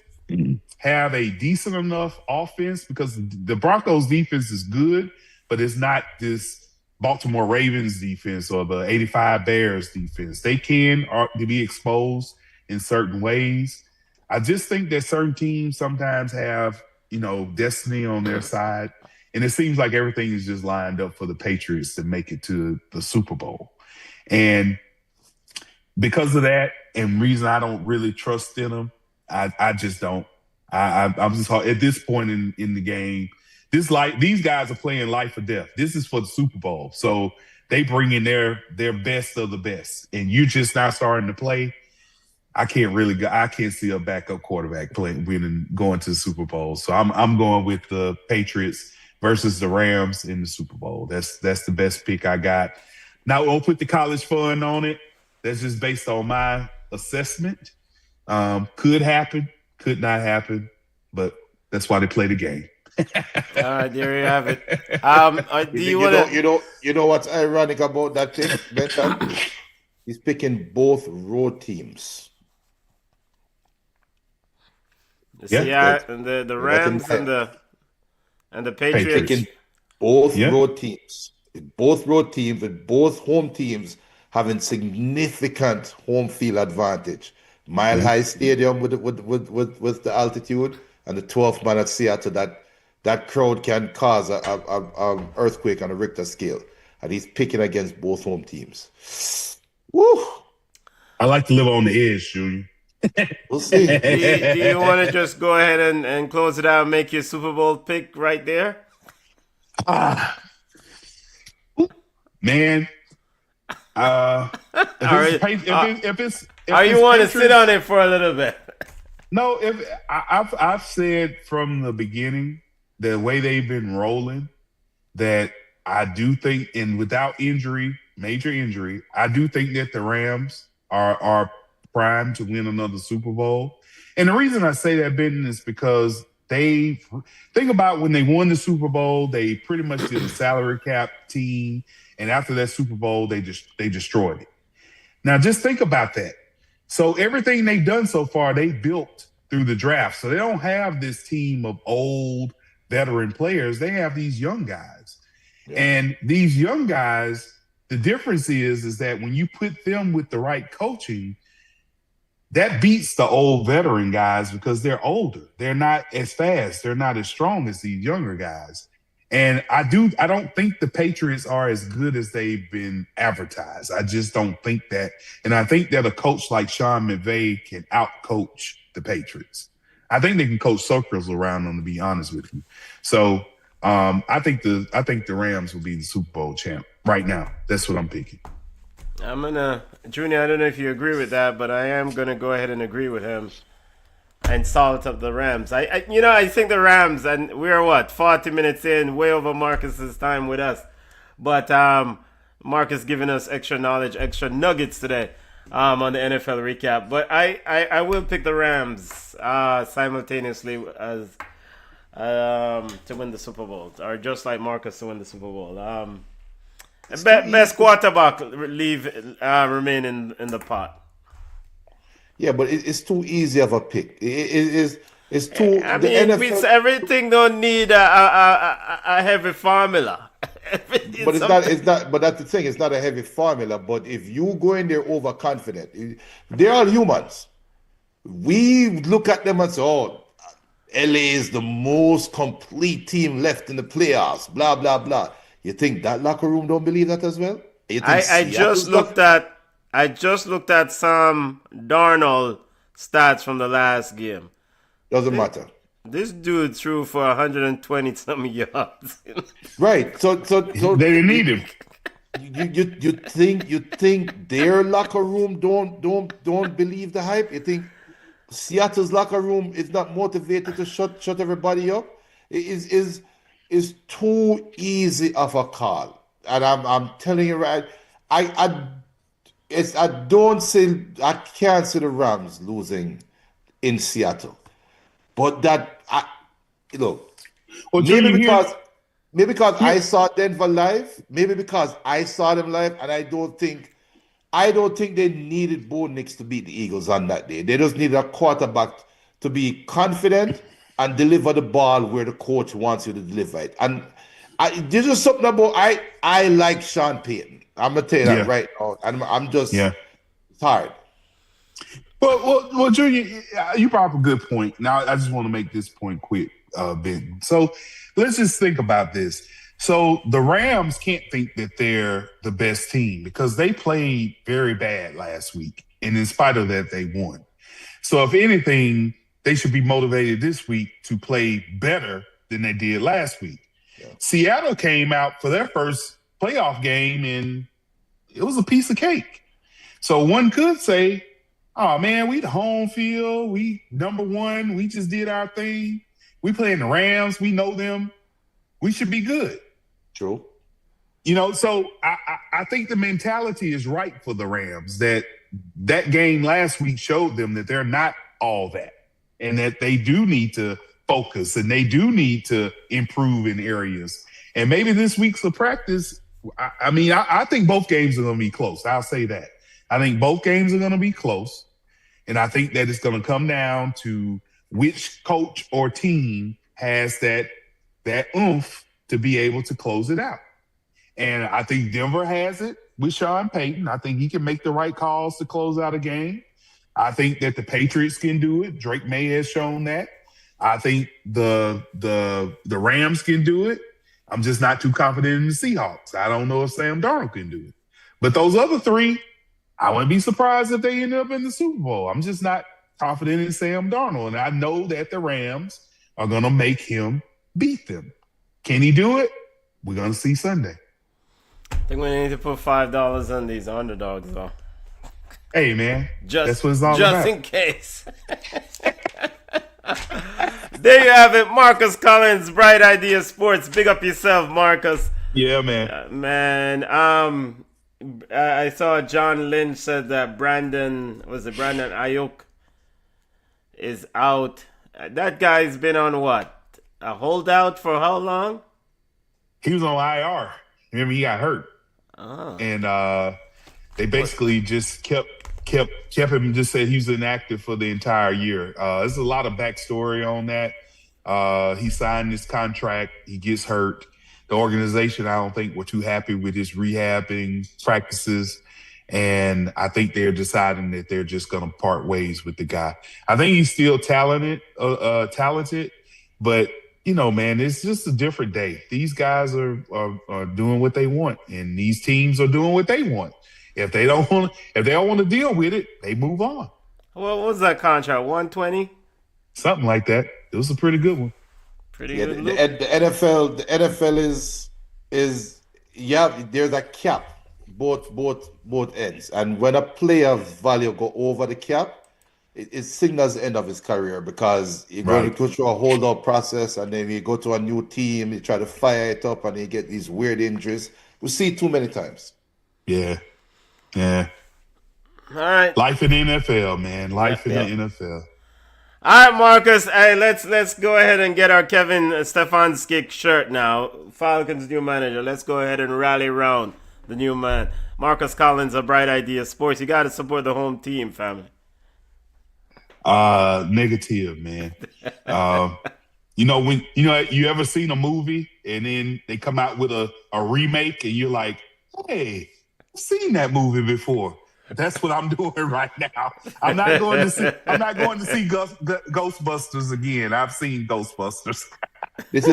have a decent enough offense because the Broncos defense is good, but it's not this Baltimore Ravens defense or the 85 Bears defense. They can be exposed in certain ways. I just think that certain teams sometimes have, destiny on their side. And it seems like everything is just lined up for the Patriots to make it to the Super Bowl. And because of that, and reason I don't really trust in them, I just don't. I'm just at this point in the game. These guys are playing life or death. This is for the Super Bowl, so they bring in their best of the best, and you're just not starting to play. I can't see a backup quarterback going to the Super Bowl. So I'm going with the Patriots versus the Rams in the Super Bowl. That's the best pick I got. Now, we'll put the college fund on it. That's just based on my assessment. Could happen. could not happen, but that's why they play the game. All right, there you have it. Do you want to? You know what's ironic about that thing, Benton? He's picking both road teams. Yeah, and the Rams and the Patriots. Picking both road teams. Both road teams with both home teams having significant home field advantage. Mile High Stadium with the altitude and the 12th man at Seattle, that crowd can cause a earthquake on a Richter scale. And he's picking against both home teams. Woo! I like to live on the edge, Junior. We'll see. Do you want to just go ahead and close it out and make your Super Bowl pick right there? Man. Are you want to sit on it for a little bit? No, I've said from the beginning, the way they've been rolling, that I do think, and without injury, major injury, I do think that the Rams are primed to win another Super Bowl. And the reason I say that, Ben, is because think about when they won the Super Bowl, they pretty much did a salary cap team, and after that Super Bowl, they destroyed it. Now, just think about that. So everything they've done so far, they built through the draft. So they don't have this team of old veteran players. They have these young guys. Yeah. And these young guys, the difference is that when you put them with the right coaching, that beats the old veteran guys because they're older. They're not as fast. They're not as strong as these younger guys. And I don't think the Patriots are as good as they've been advertised. I just don't think that. And I think that a coach like Sean McVay can out-coach the Patriots. I think they can coach circles around them, to be honest with you. So I think the Rams will be the Super Bowl champ right now. That's what I'm picking. Junior, I don't know if you agree with that, but I am gonna go ahead and agree with him and salt up the Rams. I think the Rams, and we're 40 minutes in, way over Marcus's time with us. But Marcus giving us extra knowledge, extra nuggets today on the NFL recap. But I will pick the Rams simultaneously as to win the Super Bowl, or just like Marcus to win the Super Bowl. Best quarterback remain in the pot. Yeah, but it's too easy of a pick. It's too. I mean, everything don't need a heavy formula. But it's not. But that's the thing. It's not a heavy formula. But if you go in there overconfident, they are humans. We look at them and say, "Oh, LA is the most complete team left in the playoffs." Blah blah blah. You think that locker room don't believe that as well? I just looked at some Darnold stats from the last game. Doesn't matter. This dude threw for 120 some yards. Right. So they didn't need him. You think their locker room don't believe the hype? You think Seattle's locker room is not motivated to shut everybody up? Is too easy of a call, and I'm telling you right. I can't see the Rams losing in Seattle, but maybe because I saw Denver live, maybe because I saw them live, and I don't think they needed Bo Nix to beat the Eagles on that day. They just needed a quarterback to be confident and deliver the ball where the coach wants you to deliver it. And there's just something about I like Sean Payton. I'm gonna tell you that right now. I'm just tired. Well, Junior, you brought up a good point. Now I just want to make this point quick, Ben. So let's just think about this. So the Rams can't think that they're the best team because they played very bad last week, and in spite of that, they won. So if anything, they should be motivated this week to play better than they did last week. Yeah. Seattle came out for their first playoff game, and it was a piece of cake. So one could say, oh, man, we the home field. We number one. We just did our thing. We playing the Rams. We know them. We should be good. True. So I think the mentality is right for the Rams. That game last week showed them that they're not all that. and that they do need to focus and they do need to improve in areas. And maybe this week's of practice, I think both games are going to be close. I'll say that. I think both games are going to be close. And I think that it's going to come down to which coach or team has that oomph to be able to close it out. And I think Denver has it with Sean Payton. I think he can make the right calls to close out a game. I think that the Patriots can do it. Drake May has shown that. I think the Rams can do it. I'm just not too confident in the Seahawks. I don't know if Sam Darnold can do it. But those other three, I wouldn't be surprised if they end up in the Super Bowl. I'm just not confident in Sam Darnold. And I know that the Rams are going to make him beat them. Can he do it? We're going to see Sunday. I think we need to put $5 on these underdogs, though. Hey, man. That's what it's all about. Just in case. There you have it. Marcus Collins, Bright Idea Sports. Big up yourself, Marcus. Yeah, man. I saw John Lynch said that Brandon Ayuk is out. That guy's been on what? A holdout for how long? He was on IR. Remember, he got hurt. Oh. And they basically just kept him, just said he was inactive for the entire year. There's a lot of backstory on that. He signed this contract. He gets hurt. The organization, I don't think, were too happy with his rehabbing practices. And I think they're deciding that they're just going to part ways with the guy. I think he's still talented, but man, it's just a different day. These guys are doing what they want, and these teams are doing what they want. If they don't want to deal with it, they move on. What was that contract? 120? Something like that. It was a pretty good one. Pretty Yeah, good. the NFL is there's a cap both ends, and when a player value go over the cap, it signals the end of his career, because you're going to go through a hold-up process, and then you go to a new team, you try to fire it up, and you get these weird injuries. We see it too many times. Yeah. All right. Life in the NFL, man. Life in the NFL. All right, Marcus. Hey, let's go ahead and get our Kevin Stefanski shirt now. Falcons' new manager. Let's go ahead and rally around the new man. Marcus Collins, a Bright Idea Sports. You got to support the home team, family. Negative, man. When you ever seen a movie and then they come out with a remake and you're like, hey, I've seen that movie before. That's what I'm doing right now. I'm not going to see Ghostbusters again. I've seen Ghostbusters. This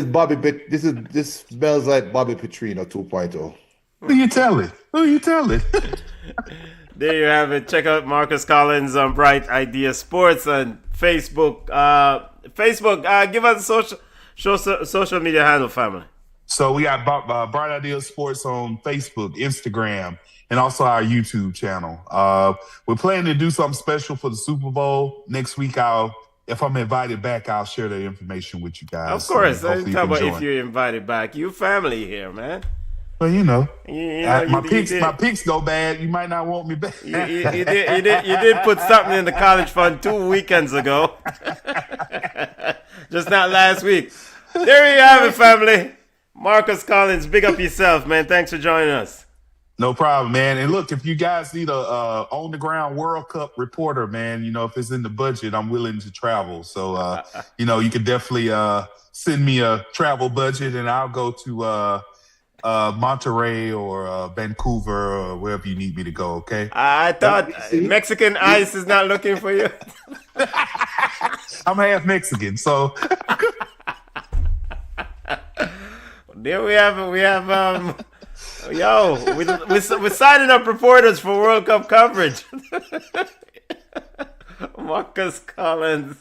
smells like Bobby Petrino 2.0. Who you telling? There you have it. Check out Marcus Collins on Bright Idea Sports on Facebook. Give us a social media handle, family. So we got Bright Idea Sports on Facebook, Instagram, and also our YouTube channel. We're planning to do something special for the Super Bowl next week. If I'm invited back, I'll share the information with you guys. Of course. So Talk about if you're invited back. You family here, man. Well, my picks go bad. You might not want me back. You did put something in the college fund 2 weekends ago. Just not last week. There you have it, family. Marcus Collins, big up yourself, man. Thanks for joining us. No problem, man. And look, if you guys need a on-the-ground World Cup reporter, man, if it's in the budget, I'm willing to travel. So, you can definitely send me a travel budget, and I'll go to Monterey or Vancouver or wherever you need me to go, okay? I thought Mexican Ice is not looking for you. I'm half Mexican, so... There we have it. We have we're signing up reporters for World Cup coverage. Marcus Collins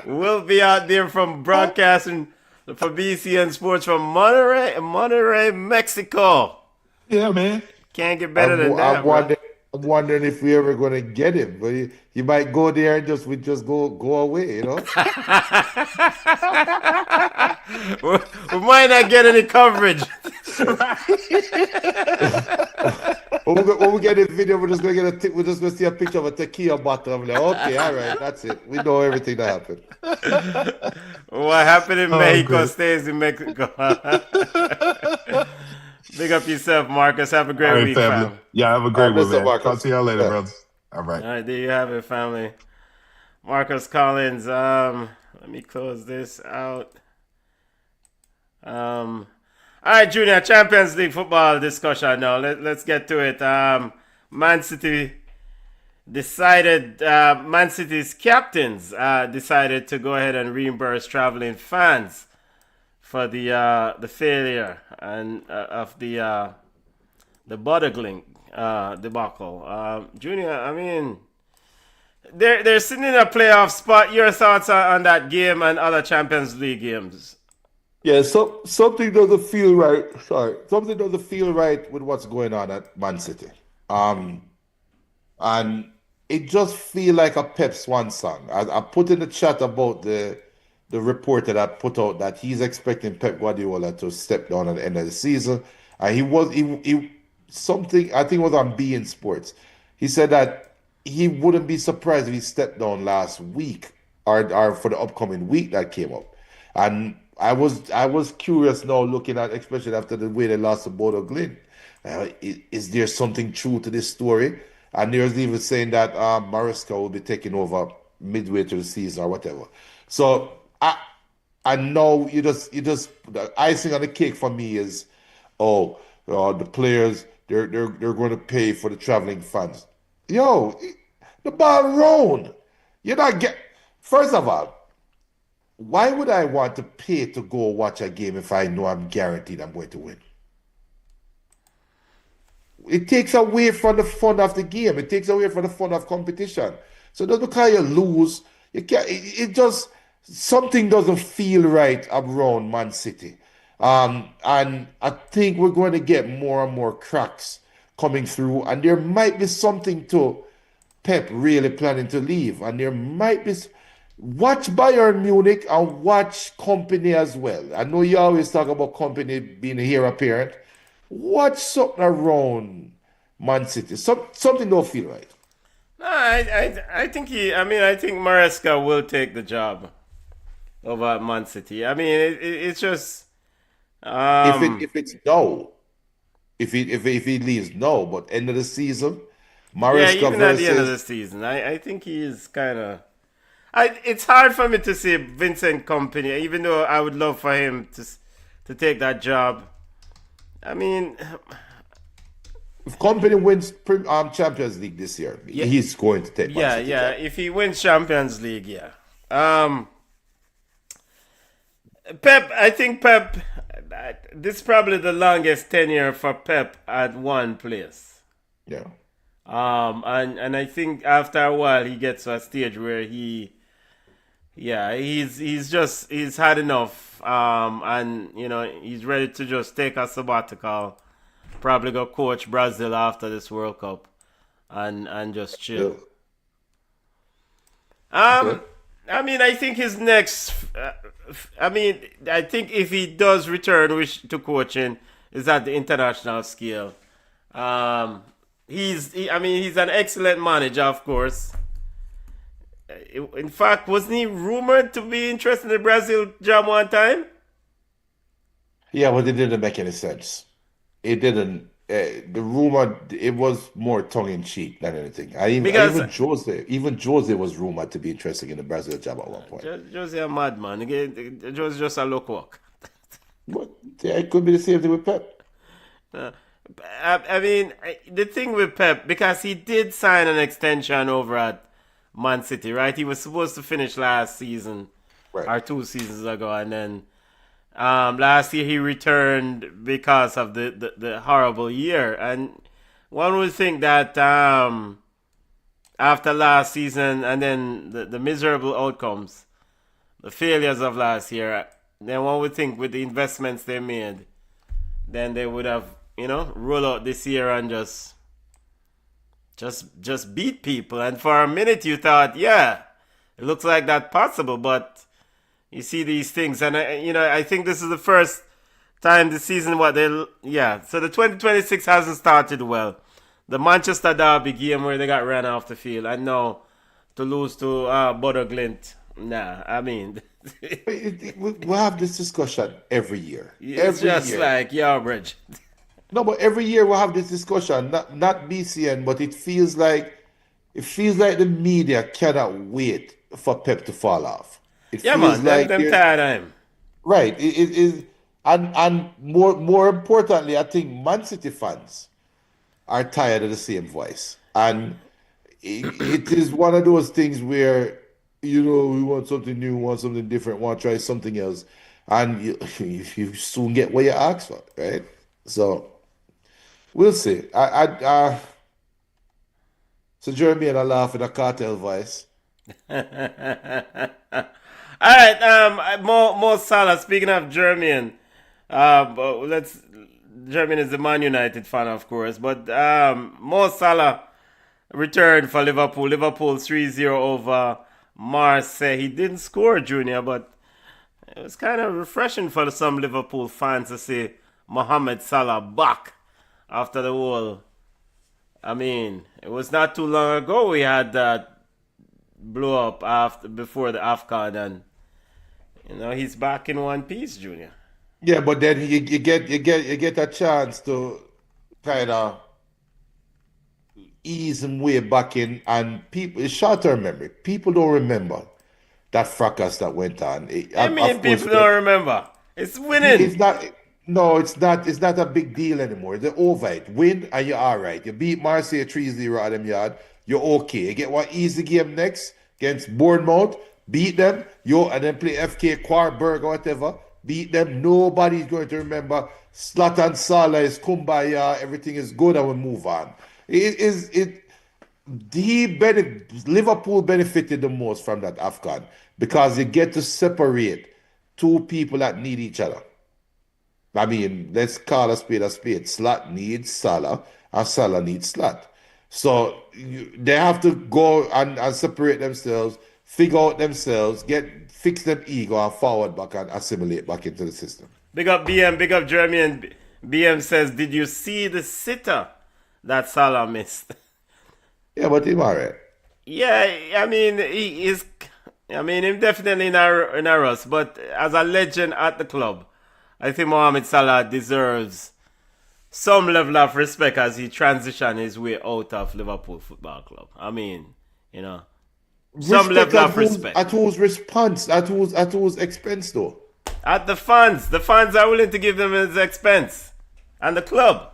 will be out there from broadcasting for BCN Sports from Monterrey, Mexico. Yeah, man. Can't get better than that. I'm wondering if we're ever going to get him, but you might go there and we just go away, we might not get any coverage. When we get the video, we're just gonna see a picture of a tequila bottle. I'm like, okay, all right, that's it. We know everything that happened. What happened in Mexico good. stays in Mexico. Big up yourself, Marcus. Have a great All right, week, family. fam. Yeah, have a great one, Mr. man. Marcus. Talk to y'all later, Yeah. brothers. All right. All right, there you have it, family. Marcus Collins. Let me close this out. All right, Junior, Champions League football discussion now. Let's get to it. Man City decided, Man City's captains decided to go ahead and reimburse traveling fans for the failure and of the Bottling debacle. Junior, I mean, they're sitting in a playoff spot. Your thoughts on that game and other Champions League games? Yeah, so something doesn't feel right. Sorry, something doesn't feel right with what's going on at Man City. And it just feel like a Pep Swan song. I put in the chat about the report that I put out that he's expecting Pep Guardiola to step down at the end of the season. And he something I think it was on BN Sports. He said that he wouldn't be surprised if he stepped down last week or for the upcoming week that came up. And I was curious now, looking at, especially after the way they lost to Bodo Glint. Is there something true to this story? And there's even saying that Maresca will be taking over midway through the season or whatever. So I know you just the icing on the cake for me is, the players they're going to pay for the traveling fans. Yo, the ball round. You're not get. First of all, why would I want to pay to go watch a game if I know I'm guaranteed I'm going to win? It takes away from the fun of the game. It takes away from the fun of competition. So just because you lose, you can't. It just something doesn't feel right around Man City, and I think we're going to get more and more cracks coming through, and there might be something to Pep really planning to leave, and there might be. Watch Bayern Munich and watch Company as well. I know you always talk about Company being a heir apparent. Watch something around Man City. Something don't feel right. No, I think I think Maresca will take the job over at Man City. I mean, it's just If it's no, if he leaves, no. But end of the season, Maresca even at the end of the versus season, I think he is kind of. It's hard for me to see Vincent Company, even though I would love for him to take that job. I mean, if Company wins Champions League this year, he's going to take. Man City job. if he wins Champions League, yeah. Pep, I think Pep. This is probably the longest tenure for Pep at one place. Yeah. And I think after a while he gets to a stage where he's had enough. And he's ready to just take a sabbatical, probably go coach Brazil after this World Cup, and just chill. Yeah. I mean, I think his next. I think if he does return to coaching, is at the international scale. He's an excellent manager, of course. In fact, wasn't he rumored to be interested in the Brazil job one time? Yeah, but it didn't make any sense. It didn't. The rumor, it was more tongue in cheek than anything. Even Jose was rumored to be interested in the Brazil job at one point. Jose a madman. Jose just a look walk. But yeah, it could be the same thing with Pep. I mean, the thing with Pep, because he did sign an extension over at Man City, right? He was supposed to finish last season, Right. or 2 seasons ago, and then last year he returned because of the horrible year. And one would think that after last season and then the miserable outcomes, the failures of last year, then one would think with the investments they made, then they would have roll out this year and just beat people. And for a minute you thought, yeah, it looks like that's possible. But you see these things, and I think this is the first time the season, so the 2026 hasn't started well. The Manchester Derby game where they got ran off the field, I know, to lose to Bodo Glint. Nah, I mean, We have this discussion every year. it's Every just year. like Yarbridge. No, but every year we have this discussion. Not BCN, but it feels like the media cannot wait for Pep to fall off. It Yeah, feels man, them, like them tired of him. right. It is, and more importantly, I think Man City fans are tired of the same voice, and it is one of those things where we want something new, want something different, want to try something else, and you soon get what you ask for, right? So we'll see. So Jeremy and I laugh in a cartel voice. All right, Mo Salah. Speaking of Jermaine, Jermaine is the Man United fan, of course, but Mo Salah returned for Liverpool. Liverpool 3-0 over Marseille. He didn't score, Junior, but it was kind of refreshing for some Liverpool fans to see Mohamed Salah back after the whole. I mean, it was not too long ago we had that blow up before the AFCON, and he's back in one piece, Junior. Yeah, but then you get a chance to kind of ease him way back in, and people, it's short-term memory. People don't remember that fracas that went on. I mean, people don't remember. It's winning. It's not. No, it's not. It's not a big deal anymore. They're over it. Win and you're all right. You beat Marseille 3-0 at them yard. You're okay. You get one easy game next against Bournemouth. Beat them. And then play FK Quarberg or whatever. Beat them. Nobody's going to remember. Zlatan Salah is kumbaya. Everything is good, and we move on. Liverpool benefited the most from that AFCON because you get to separate two people that need each other. I mean, let's call a spade a spade. Slot needs Salah, and Salah needs Slot. So they have to go and separate themselves, figure out themselves, fix them ego, and forward back and assimilate back into the system. Big up BM, big up Jeremy, and BM says, did you see the sitter that Salah missed? Yeah, but he's all right. Yeah, I mean, he is. I mean, him definitely in a rust, but as a legend at the club, I think Mohamed Salah deserves some level of respect as he transitioned his way out of Liverpool Football Club. I mean, some level of respect. At whose response? At whose expense, though? At the fans. The fans are willing to give them his expense. And the club.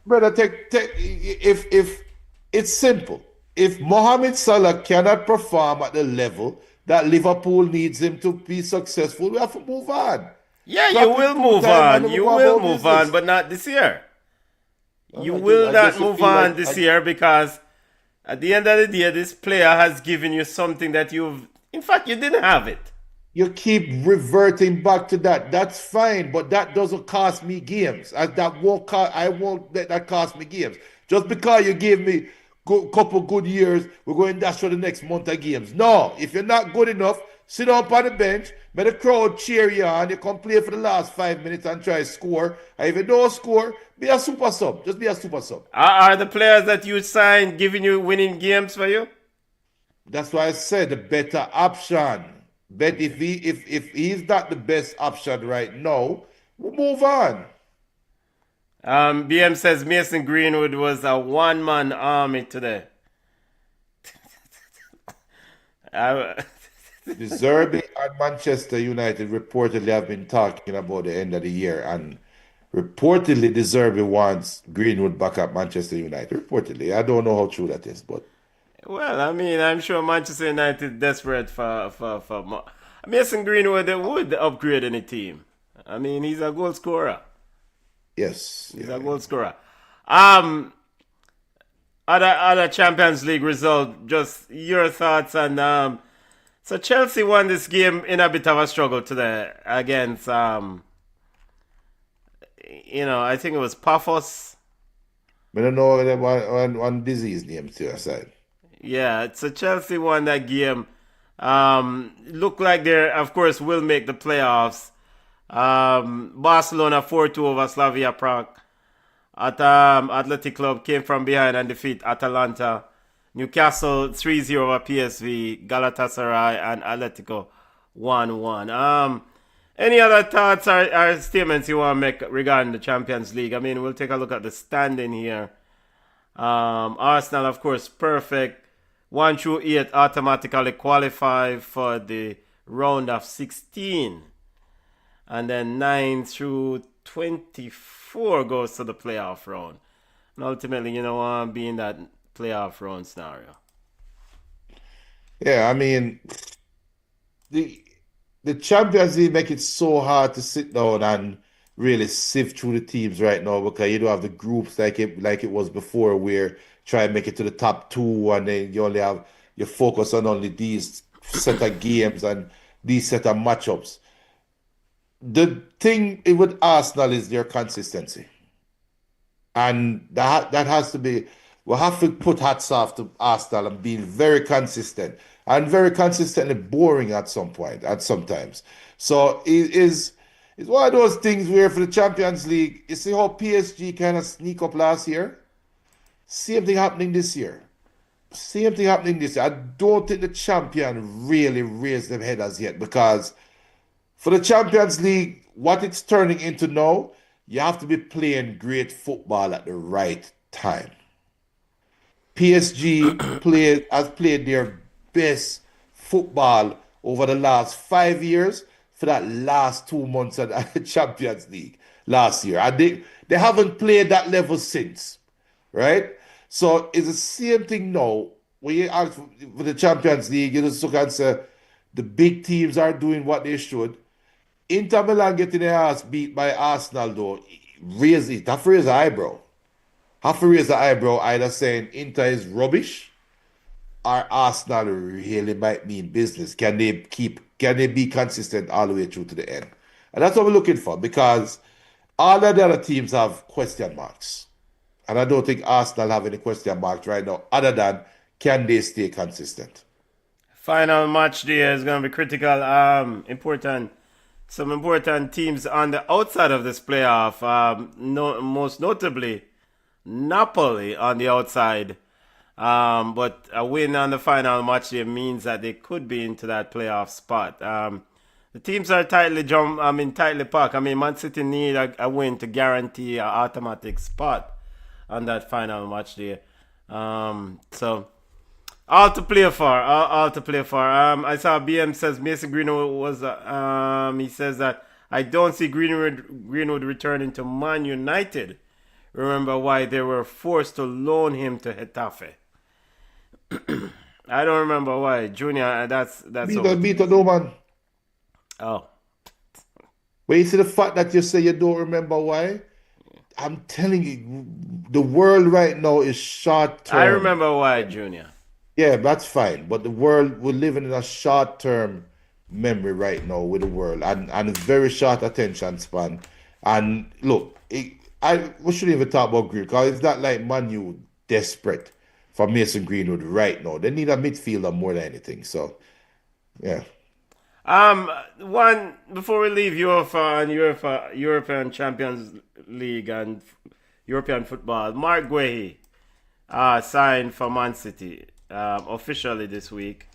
Brother, if it's simple. If Mohamed Salah cannot perform at the level that Liverpool needs him to be successful, we have to move on. Yeah, you will move on. You will move on, but not this year. You will not move on this year because at the end of the day, this player has given you something that you didn't have it. You keep reverting back to that. That's fine, but that doesn't cost me games. I won't let that cost me games. Just because you gave me a couple good years, we're going to dash for the next month of games. No, if you're not good enough, sit down on the bench, let the crowd cheer you on, you come play for the last 5 minutes and try to score. And if you don't score, be a super sub. Just be a super sub. Are the players that you signed giving you winning games for you? That's why I said the better option. But if he's not the best option right now, we'll move on. BM says Mason Greenwood was a one-man army today. The Zerbi and Manchester United reportedly have been talking about the end of the year, and reportedly the Zerbi wants Greenwood back at Manchester United. Reportedly, I don't know how true that is, but well, I mean, I'm sure Manchester United desperate for Mason Greenwood. They would upgrade any team. I mean, he's a goal scorer. Yes, he's a goal scorer. Other Champions League result. Just your thoughts on. So Chelsea won this game in a bit of a struggle today against. I think it was Paphos. I don't know one disease name to your side. Yeah, so Chelsea won that game. Look like they, of course, will make the playoffs. Barcelona 4-2 over Slavia Prague. Athletic Club came from behind and defeat Atalanta. Newcastle 3-0 over PSV. Galatasaray and Atletico 1-1. Any other thoughts or statements you want to make regarding the Champions League? I mean, we'll take a look at the standing here. Arsenal, of course, perfect. 1 through 8 automatically qualify for the round of 16. And then 9 through 24 goes to the playoff round. And ultimately, be in that playoff round scenario. Yeah, I mean, the Champions League make it so hard to sit down and really sift through the teams right now because you don't have the groups like it was before, where try and make it to the top two and then you only have you focus on only these set of games and these set of matchups. The thing with Arsenal is their consistency. And that has to be, we have to put hats off to Arsenal and being very consistent and very consistently boring at sometimes. So it is it's one of those things where for the Champions League, you see how PSG kind of sneak up last year? Same thing happening this year. Same thing happening this year. I don't think the champion really raised them head as yet, because for the Champions League, what it's turning into now, you have to be playing great football at the right time. PSG has played their best football over the last 5 years for that last 2 months of the Champions League last year. And they haven't played that level since, right? So it's the same thing now. When you ask for the Champions League, you just look and say the big teams are doing what they should. Inter Milan getting their ass beat by Arsenal, though, have to raise the eyebrow. Have to raise the eyebrow, either saying Inter is rubbish or Arsenal really might mean business. Can they be consistent all the way through to the end? And that's what we're looking for, because all of the other teams have question marks. And I don't think Arsenal have any question marks right now, other than can they stay consistent? Final match there is going to be critical. Some important teams on the outside of this playoff. Most notably, Napoli on the outside. But a win on the final match there means that they could be into that playoff spot. The teams are tightly packed. I mean, Man City need a win to guarantee an automatic spot on that final match there. So all to play for. All to play for. I saw BM says Mason Greenwood was. He says that I don't see Greenwood returning to Man United. Remember why they were forced to loan him to Getafe. I don't remember why, Junior. That's Beat no man. Oh. When you see the fact that you say you don't remember why, I'm telling you, the world right now is short term. I remember why, Junior. Yeah, that's fine. But the world, we're living in a short term memory right now with the world, and a very short attention span. And look, we shouldn't even talk about Greenwood, because it's not like Man U desperate for Mason Greenwood right now. They need a midfielder more than anything. So, yeah. One before we leave UEFA and European Champions League and European football, Mark Guehi signed for Man City officially this week.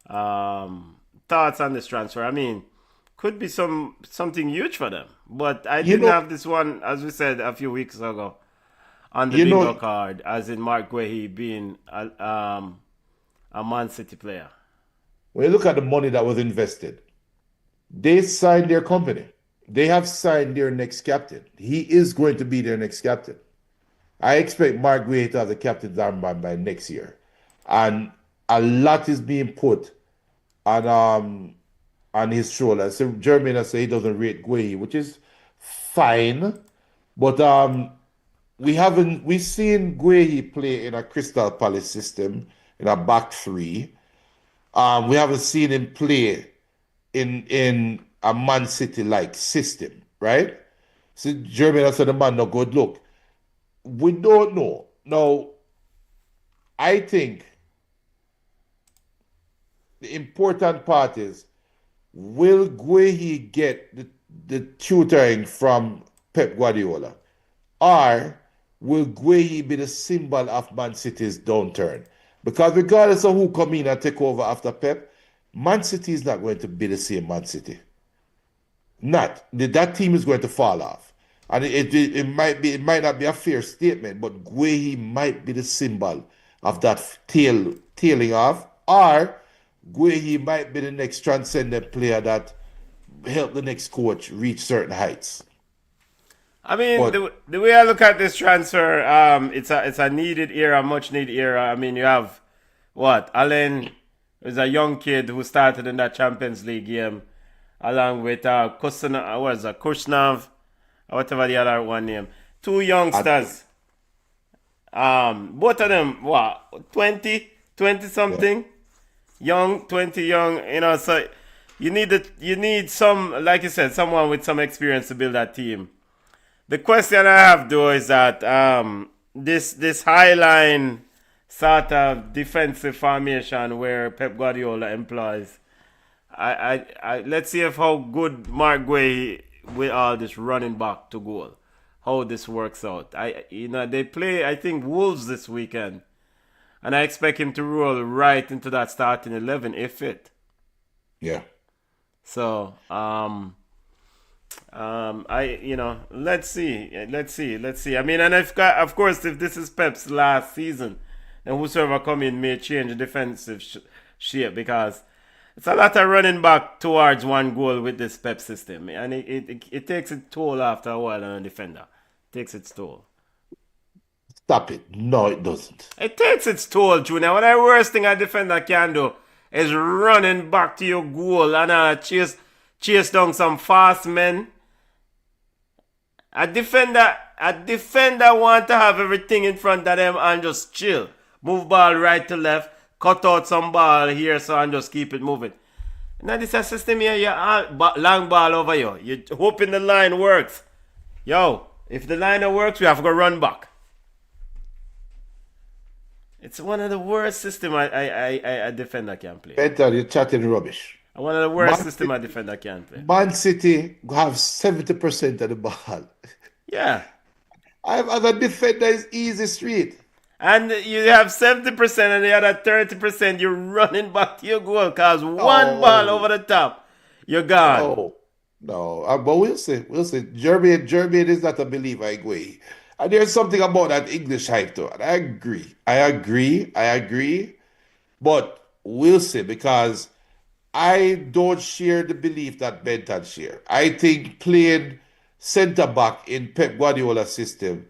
Thoughts on this transfer? I mean, could be something huge for them, but I didn't have this one, as we said a few weeks ago, on the bingo card, as in Mark Guehi being a Man City player. When you look at the money that was invested, they signed their company. They have signed their next captain. He is going to be their next captain. I expect Mark Guehi to have the captain's armband by next year. And a lot is being put on his shoulder. So Jermaine say he doesn't rate Guehi, which is fine. But we've seen Guehi play in a Crystal Palace system, in a back three. We haven't seen him play in a Man City-like system, right? So Jermaine said the man no good. Look, we don't know. Now, I think the important part is, will Guehi get the tutoring from Pep Guardiola? Or will Guehi be the symbol of Man City's downturn? Because regardless of who come in and take over after Pep, Man City is not going to be the same Man City. Not. That team is going to fall off. And it might not be a fair statement, but Guehi might be the symbol of that tailing off, or Guehi might be the next transcendent player that help the next coach reach certain heights. I mean, But the way I look at this transfer, it's a needed era, much needed era. I mean, you have what Allen is a young kid who started in that Champions League game, along with Kushnov, or whatever the other one name. Two youngsters. Both of them, what, 20 something? Young, 20 young, so you need some, like you said, someone with some experience to build that team. The question I have though is that this high line sort of defensive formation where Pep Guardiola employs, I let's see if how good Mark Guay with all this running back to goal, how this works out. They play, I think, Wolves this weekend, and I expect him to roll right into that starting 11 if fit. yeah. So let's see. I mean, and of course, if this is Pep's last season, then whosoever come in may change the defensive shape, because it's a lot of running back towards one goal with this Pep system, and it takes its toll after a while on a defender. It takes its toll. Stop it. No, it doesn't. It takes its toll, Junior. One of the worst thing a defender can do is running back to your goal and chase down some fast men. A defender want to have everything in front of them and just chill. Move ball right to left, cut out some ball here so and just keep it moving. Now this is a system here, you long ball over you. You're hoping the line works. Yo, if the line works, we have to go run back. It's one of the worst systems a defender can play. Better, you're chatting rubbish. One of the worst systems a defender can play. Man City have 70% of the ball. Yeah. As a defender, is easy street. And you have 70% and the other 30% you're running back to your goal because one ball over the top, you're gone. No. But we'll see. Jermaine is not a believer, I agree. And there's something about that English hype too. And I agree. But we'll see, because I don't share the belief that Benton share. I think playing centre back in Pep Guardiola's system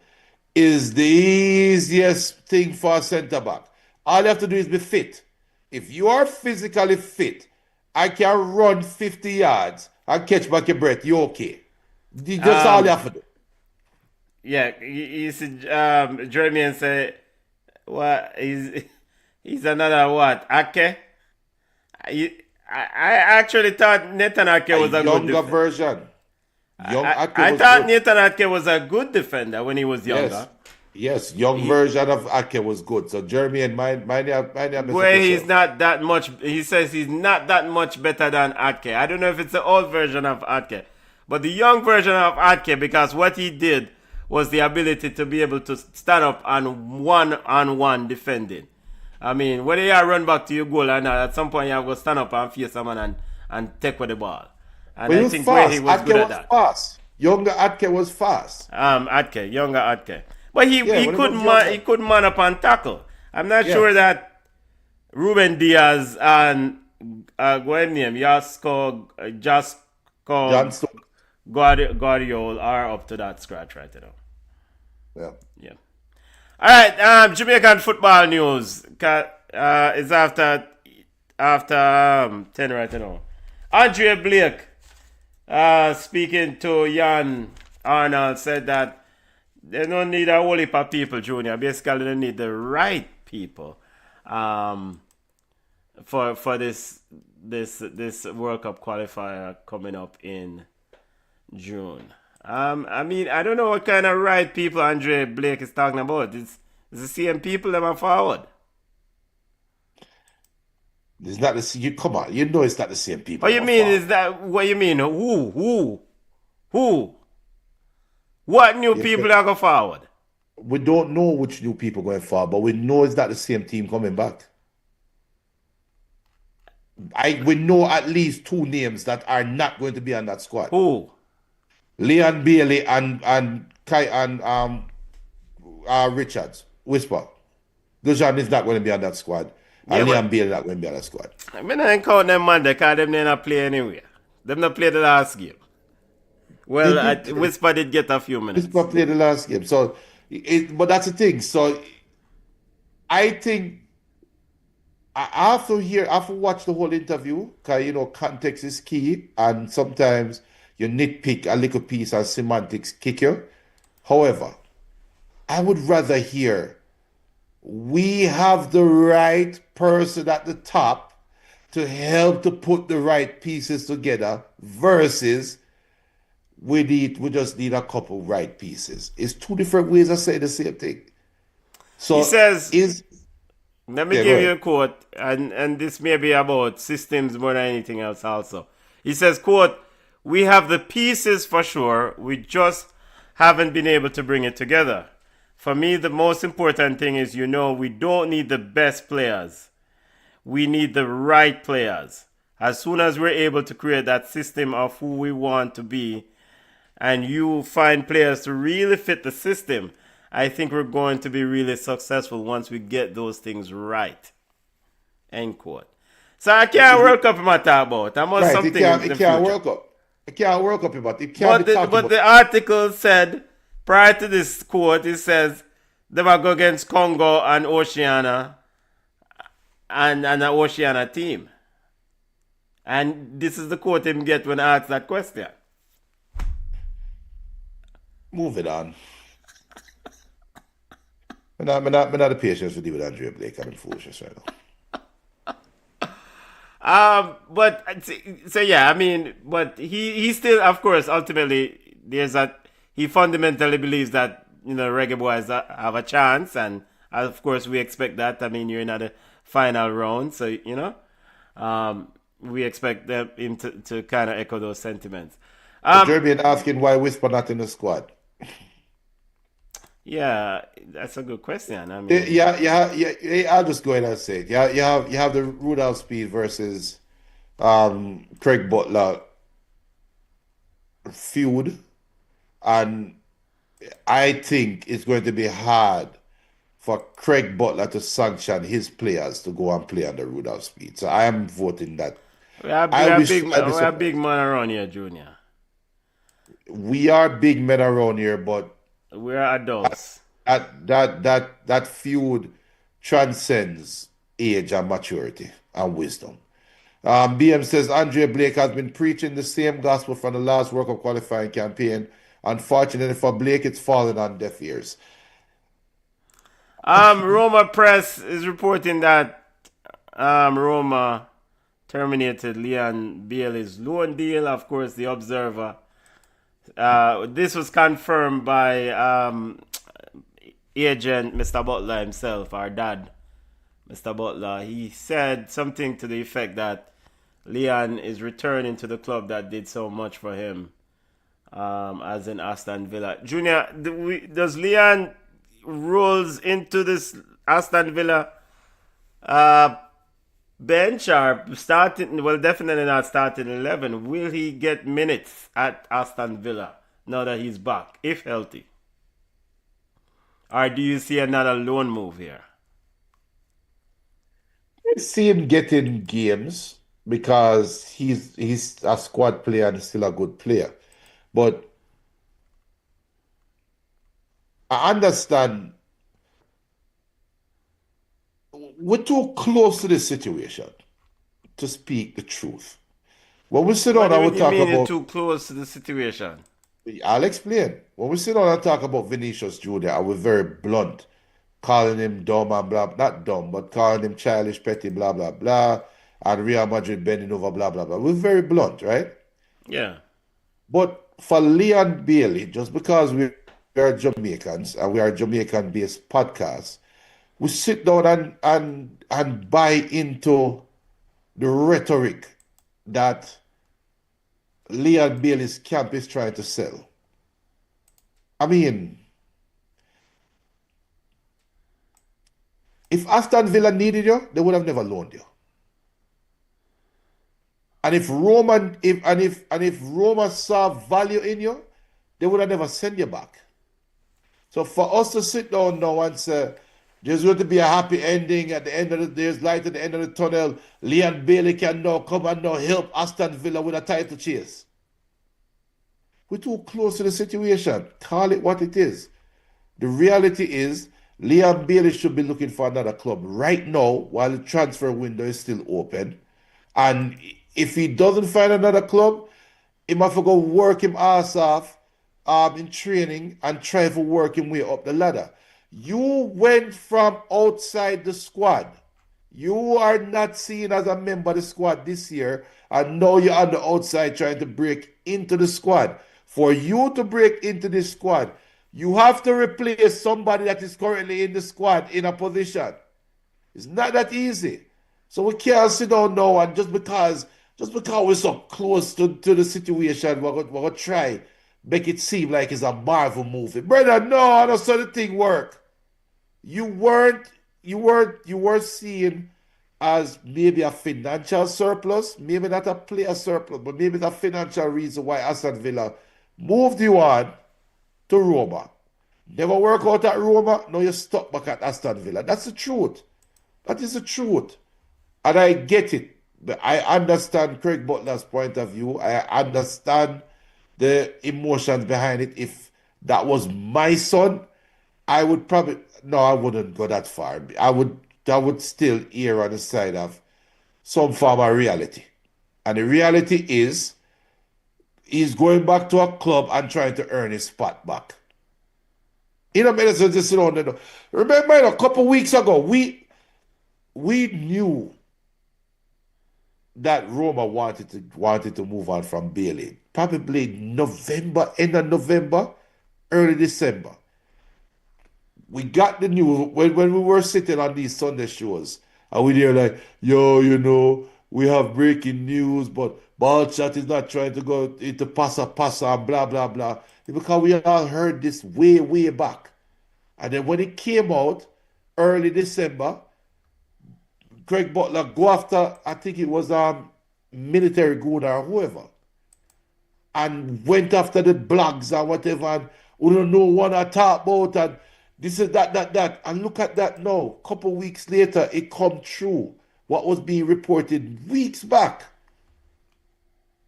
is the easiest thing for a centre back. All you have to do is be fit. If you are physically fit, I can run 50 yards and catch back your breath. You're okay. That's all you have to do. Yeah, you see, Jeremy and say, what, he's another what, Ake? I actually thought Nathan Ake was a good younger defender. version. I thought Nathan Ake was a good defender when he was younger. Yes, young version of Ake was good. So Jeremy and mine where he's not that much, he says he's not that much better than Ake. I don't know if it's the old version of Ake, but the young version of Ake, because what he did was the ability to be able to stand up on one defending. I mean, whether you run back to your goal or not, at some point you have to stand up and face someone and take with the ball. And but I think where he was Atke good at was that. Fast. Younger Atke was fast. Younger Atke. But he could man up and tackle. I'm not sure that Ruben Diaz and Jasko Guardiola are up to that scratch right now. Yeah. All right, Jamaican football news is after 10 right now. Andre Blake, speaking to Jan Arnold, said that they don't need a whole heap of people, Junior. Basically, they need the right people for this World Cup qualifier coming up in June. I mean, I don't know what kind of right people Andre Blake is talking about. It's the same people that are forward. It's not the same. Come on, you know it's not the same people. What you mean? Is that what you mean? Who? Who? What new people are going forward? We don't know which new people going forward, but we know it's not the same team coming back. We know at least two names that are not going to be on that squad. Who? Leon Bailey and Richards. Whisper. Dujan is not going to be on that squad. And Leon Bailey not going to be on that squad. I mean, I ain't count them man because them not play anyway. Them not play the last game. Well, Whisper did get a few minutes. Whisper played the last game. So, but that's the thing. So, I think I have to watch the whole interview because, context is key. And sometimes you nitpick a little piece and semantics kick you. However, I would rather hear we have the right person at the top to help to put the right pieces together versus we just need a couple right pieces. It's two different ways of saying the same thing. So he says, let me give you a quote, and this may be about systems more than anything else also. He says, quote, "We have the pieces for sure, we just haven't been able to bring it together. For me, the most important thing is, we don't need the best players. We need the right players. As soon as we're able to create that system of who we want to be, and you find players to really fit the system, I think we're going to be really successful once we get those things right." End quote. So I can't World Cup him talk about. I must something it can't World Cup. It can't World Cup about. It can't but the article said, prior to this quote, it says they will go against Congo and Oceania and an Oceania team. And this is the quote him get when asked that question. Move it on. I'm not the patience to deal with Andrea Blake. I'm in foolishness right now. But he still, of course, ultimately he fundamentally believes that Reggae Boys have a chance, and of course we expect that. I mean, you're in the final round, so we expect him to kind of echo those sentiments. Jeremy asking why Whisper not in the squad. Yeah, that's a good question. I mean, yeah. I'll just go ahead and say it. Yeah, you have the Rudolph Speed versus Craig Butler feud, and I think it's going to be hard for Craig Butler to sanction his players to go and play under Rudolph Speed. So I am voting that. We are big man around here, Junior. We are big men around here, but we're adults. That feud transcends age and maturity and wisdom. BM says Andrea Blake has been preaching the same gospel from the last World Cup qualifying campaign. Unfortunately for Blake, it's fallen on deaf ears. Roma Press is reporting that Roma terminated Leon Bailey's loan deal. Of course, the Observer. This was confirmed by agent Mr. Butler himself, our dad, Mr. Butler. He said something to the effect that Leon is returning to the club that did so much for him, as in Aston Villa. Junior, does Leon rolls into this Aston Villa bench or starting? Well, definitely not starting 11. Will he get minutes at Aston Villa now that he's back, if healthy? Or do you see another loan move here? I see him getting games because he's a squad player and still a good player. But I understand we're too close to this situation to speak the truth. When we sit down and we talk about... You're too close to the situation? I'll explain. When we sit down and talk about Vinicius Jr., and we're very blunt, calling him dumb and blah, not dumb, but calling him childish, petty, blah, blah, blah, and Real Madrid bending over, blah, blah, blah. We're very blunt, right? Yeah. But for Leon Bailey, just because we are Jamaicans and we are a Jamaican-based podcast, we sit down and buy into the rhetoric that Leon Bailey's camp is trying to sell. I mean, if Aston Villa needed you, they would have never loaned you. And if Roma saw value in you, they would have never sent you back. So for us to sit down now and say there's going to be a happy ending at the end of the there's light at the end of the tunnel, Leon Bailey can now come and now help Aston Villa with a title chase. We're too close to the situation. Call it what it is. The reality is Leon Bailey should be looking for another club right now while the transfer window is still open. And if he doesn't find another club, he must go work him ass off in training and try to work him way up the ladder. You went from outside the squad. You are not seen as a member of the squad this year, and now you're on the outside trying to break into the squad. For you to break into this squad, you have to replace somebody that is currently in the squad in a position. It's not that easy. So we can't sit down now and just because we're so close to the situation, we're going to try make it seem like it's a Marvel movie. Brother, no, that's how the thing work. You weren't seen as maybe a financial surplus, maybe not a player surplus, but maybe the financial reason why Aston Villa moved you on to Roma. Never work out at Roma, now you're stuck back at Aston Villa. That's the truth. That is the truth. And I get it. But I understand Craig Butler's point of view. I understand the emotions behind it. If that was my son, I would probably no, I wouldn't go that far. I would still err on the side of some form of reality. And the reality is he's going back to a club and trying to earn his spot back. You know, just sit on there. Remember, a couple weeks ago, we knew that Roma wanted to move on from Bailey. Probably November, end of November, early December. We got the news when we were sitting on these Sunday shows, and we were like, yo, we have breaking news, but Ballchat is not trying to go into passa and blah, blah, blah. Because we all heard this way, way back. And then when it came out, early December, Craig Butler go after, I think it was military goon or whoever, and went after the blogs and whatever, and we don't know what I talk about, and this is that. And look at that now. Couple weeks later, it come true. What was being reported weeks back.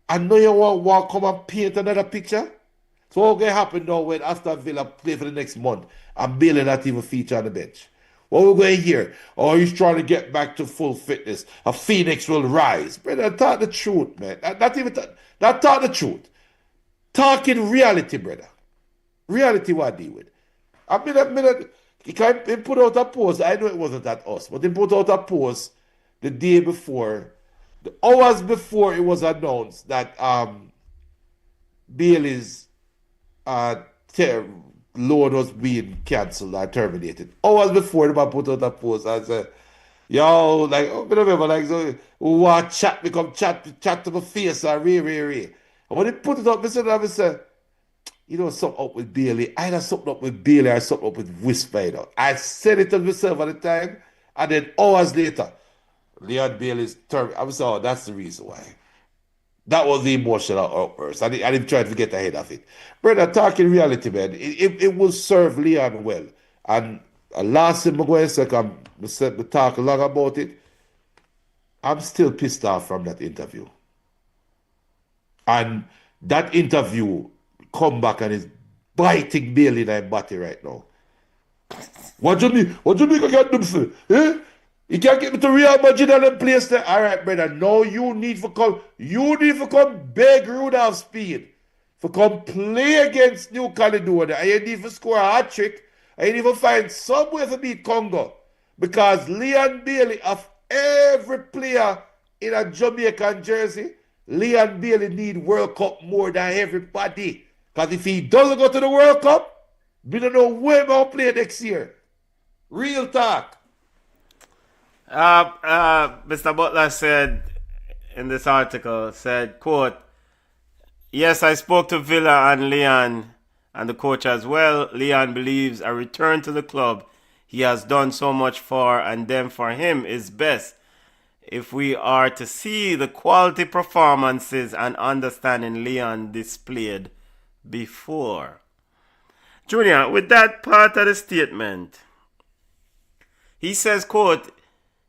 And now you want to come and paint another picture? So what's going to happen now when Aston Villa play for the next month and Bailey not even feature on the bench? What we're going to hear? Oh, he's trying to get back to full fitness. A phoenix will rise. Brother, talk the truth, man. Not talk the truth. Talking reality, brother. Reality what I deal with. He put out a post. I know it wasn't at us, but he put out a post the day before, the hours before it was announced that Bailey's loan was being cancelled or terminated. Hours before the man put out a post and said, yo, like, I remember, like, so, what chat become chat to my face or re. And when he put it up, I said, something up with Bailey. Either something up with Bailey or something up with Whisper. I said it to myself at the time, and then hours later, Leon Bailey's term. I was oh, that's the reason why. That was the emotional outburst. I didn't try to get ahead of it. Brother, talking reality, man, it will serve Leon well. And last thing I'm going to say, we talk long about it, I'm still pissed off from that interview. And that interview come back and is biting Bailey in the body right now. What do you mean? What do you mean I can't do this? Eh? You can't get me to Real Madrid and then place there. All right, brother. No, you need to come beg Rudolph Speed for come play against New Caledonia. And you need to score a hat trick. And you need to find some way to beat Congo. Because Leon Bailey, of every player in a Jamaican jersey, Leon Bailey need World Cup more than everybody. Because if he doesn't go to the World Cup, we don't know where he'll play next year. Real talk. Mr. Butler said in this article, quote, Yes, I spoke to Villa and Leon and the coach as well. Leon believes a return to the club he has done so much for and them for him is best. If we are to see the quality performances and understanding Leon displayed before. Junior, with that part of the statement, he says, quote,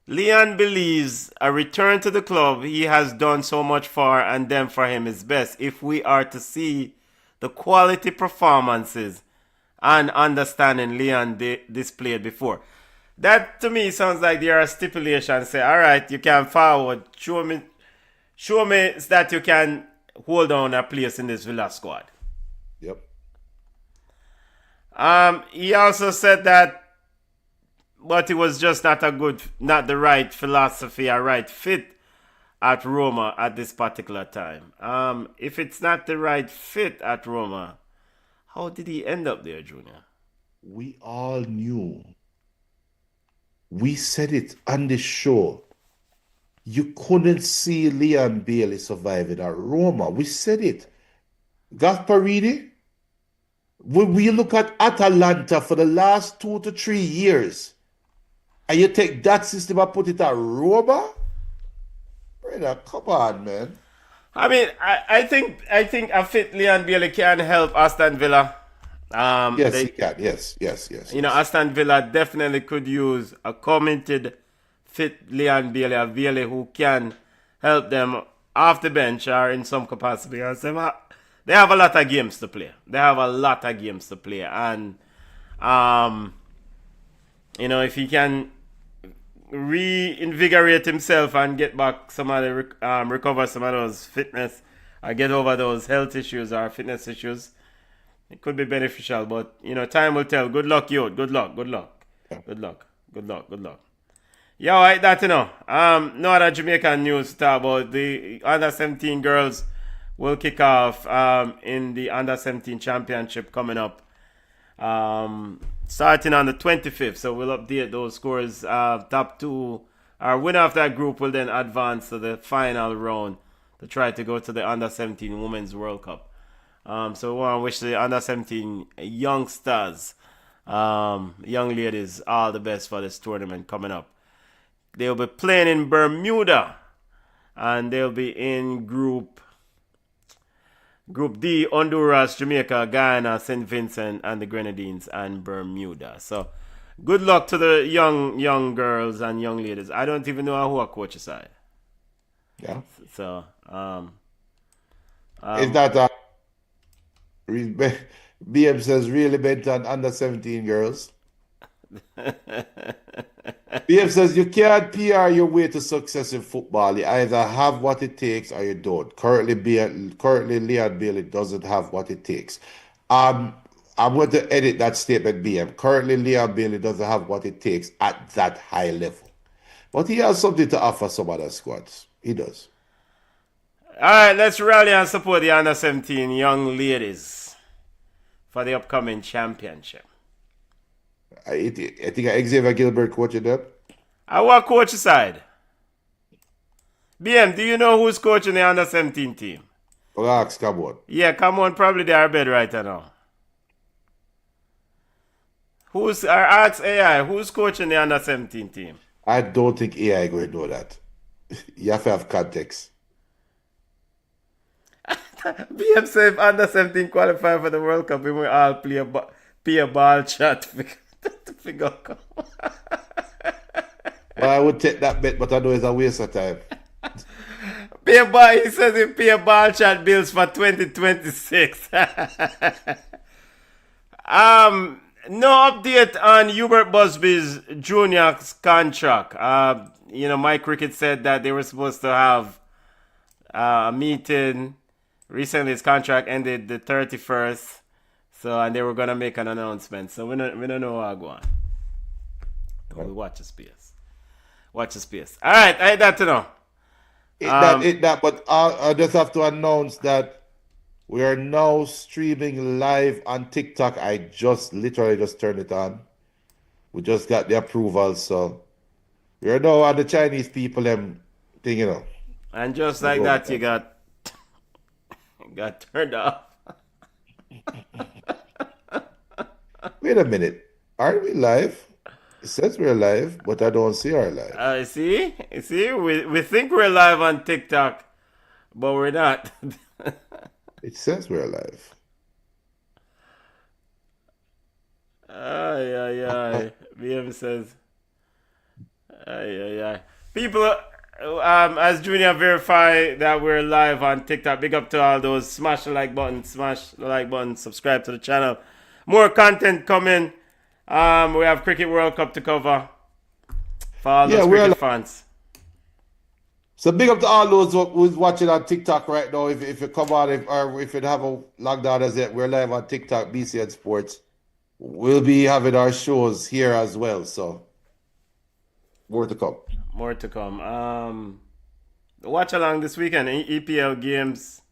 Leon believes a return to the club he has done so much for and them for him is best. If we are to see the quality performances and understanding Leon displayed before. That to me sounds like there are stipulations. Say, all right, you can forward. Show me that you can hold on a place in this Villa squad. Yep. He also said that, but it was just not the right philosophy or right fit at Roma at this particular time. If it's not the right fit at Roma, how did he end up there, Junior? We all knew. We said it on the show. You couldn't see Leon Bailey surviving at Roma. We said it. Gasparini, when we look at Atalanta for the last 2 to 3 years, and you take that system and put it at Roma? Brother, come on, man. I mean, I think a fit Leon Bailey can help Aston Villa. Yes, he can. Yes. You know, Aston Villa definitely could use a committed, fit Leon Bailey, a Bailey who can help them off the bench or in some capacity. They have a lot of games to play. And, you know, if he can reinvigorate himself and get back some of the, recover some of those fitness, or get over those health issues or fitness issues, it could be beneficial, but you know, time will tell. Good luck, yo. Good luck. Yeah, all right, that you know. No other Jamaican news to talk about. The under 17 girls will kick off in the under 17 championship coming up. Starting on the 25th, so we'll update those scores. Top two, our winner of that group will then advance to the final round to try to go to the under 17 Women's World Cup. So we want to wish the under 17 youngsters, young ladies, all the best for this tournament coming up. They'll be playing in Bermuda, and they'll be in Group D: Honduras, Jamaica, Guyana, St. Vincent, and the Grenadines, and Bermuda. So good luck to the young girls and young ladies. I don't even know who our coach is. Yeah. So is that BM says really bent on under 17 girls. BM says you can't PR your way to success in football. You either have what it takes or you don't. Currently Leon Bailey doesn't have what it takes. I'm going to edit that statement, BM. Currently Leon Bailey doesn't have what it takes at that high level. But he has something to offer some other squads. He does. All right, let's rally and support the under 17 young ladies for the upcoming championship. I think Xavier Gilbert coaching them. I want coach side. BM, do you know who's coaching the under 17 team? Relax, come on. Yeah, come on, probably they are bed right now. Ask AI, who's coaching the under 17 team? I don't think AI going to know that. You have to have context. BM said if under 17 qualify for the World Cup, we will all play a ball chat to figure out. Well, I would take that bet, but I know it's a waste of time. He says he pay a ball chat bills for 2026. No update on Hubert Busby's junior's contract. Mike Cricket said that they were supposed to have a meeting. Recently, his contract ended the 31st, and they were gonna make an announcement. So we don't know how to go on. We watch the space. All right, I had that to know. But I just have to announce that we are now streaming live on TikTok. I literally just turned it on. We just got the approval, so we are now on the Chinese people thing, And just like that, you got got turned off. Wait a minute. Aren't we live? It says we're live, but I don't see our live. See, we think we're live on TikTok, but we're not. It says we're live. Ay. BM says, ay. People, as Junior verify that we're live on TikTok. Big up to all those. Smash the like button, subscribe to the channel. More content coming. We have Cricket World Cup to cover for all those cricket fans. So big up to all those who's watching on TikTok right now. If you come on, if you haven't logged on as yet, we're live on TikTok, BCN Sports. We'll be having our shows here as well. So more to come. More to come. Watch along this weekend in EPL games.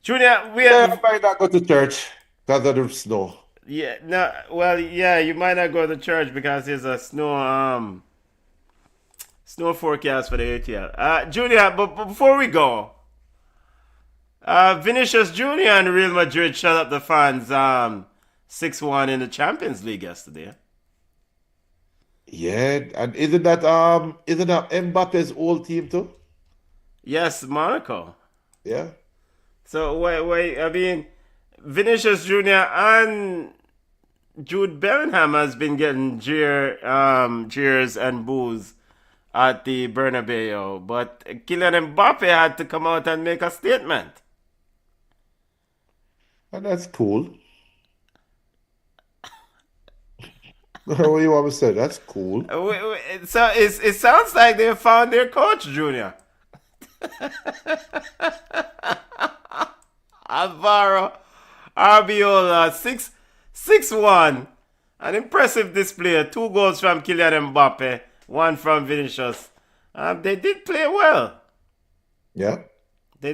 Junior, I might not go to church because of the snow. Yeah, no. Well, yeah, you might not go to church because there's a snow forecast for the ATL. Junior, but before we go, Vinicius Junior and Real Madrid shut up the fans 6-1 in the Champions League yesterday. Yeah, and isn't that Mbappe's old team too? Yes, Monaco. Yeah. So wait. I mean, Vinicius Junior and Jude Bellingham has been getting jeers and boos at the Bernabeu, but Kylian Mbappe had to come out and make a statement. And that's cool. What do you want to say? That's cool. So it sounds like they found their coach, Junior. Alvaro Arbiola, 6-1. An impressive display. 2 goals from Kylian Mbappe, 1 from Vinicius. They did play well. Yeah.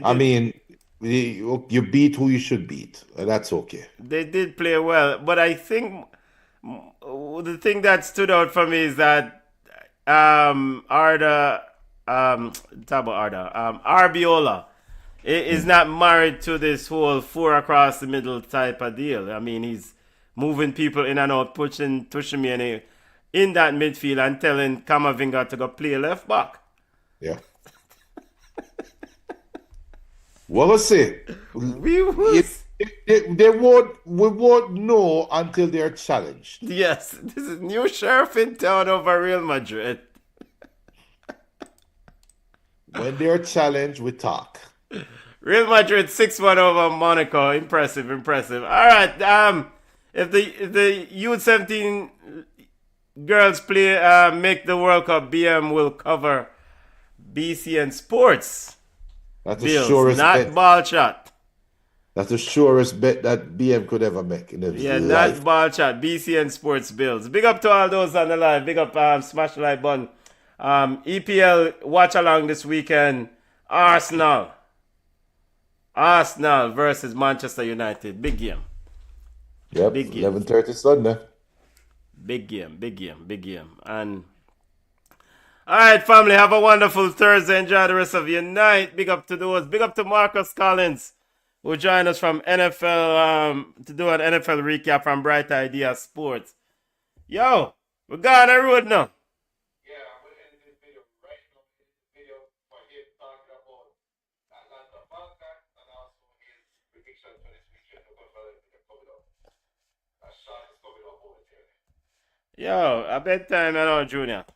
I mean, you beat who you should beat. That's okay. They did play well. But I think the thing that stood out for me is that Arbiola is not married to this whole 4 across the middle type of deal. I mean, he's moving people in and out, pushing me in that midfield and telling Camavinga to go play left back. Yeah. Well, let's see. We won't know until they're challenged. Yes, this is new sheriff in town over Real Madrid. When they're challenged, we talk. Real Madrid 6-1 over Monaco. Impressive. All right. If the U17 girls play make the World Cup, BM will cover BCN Sports. That's the surest not bet. Ball Shot. That's the surest bet that BM could ever make in his life. Not Ball Shot. BCN Sports Bills. Big up to all those on the live. Big up, smash the like button. EPL watch along this weekend. Arsenal versus Manchester United. Big game. Yep. Big game. 11:30 Sunday. Big game. And all right, family, have a wonderful Thursday. Enjoy the rest of your night. Big up to those. Big up to Marcus Collins, who joined us from NFL to do an NFL recap from Bright Idea Sports. Yo, we're gone on the road now. Yeah, I'm going to end this video right now. This video for him talking about Atlanta Falcons and also his prediction for this weekend. We're going to coming up. That shot is coming up over there. Yo, a bedtime, Junior.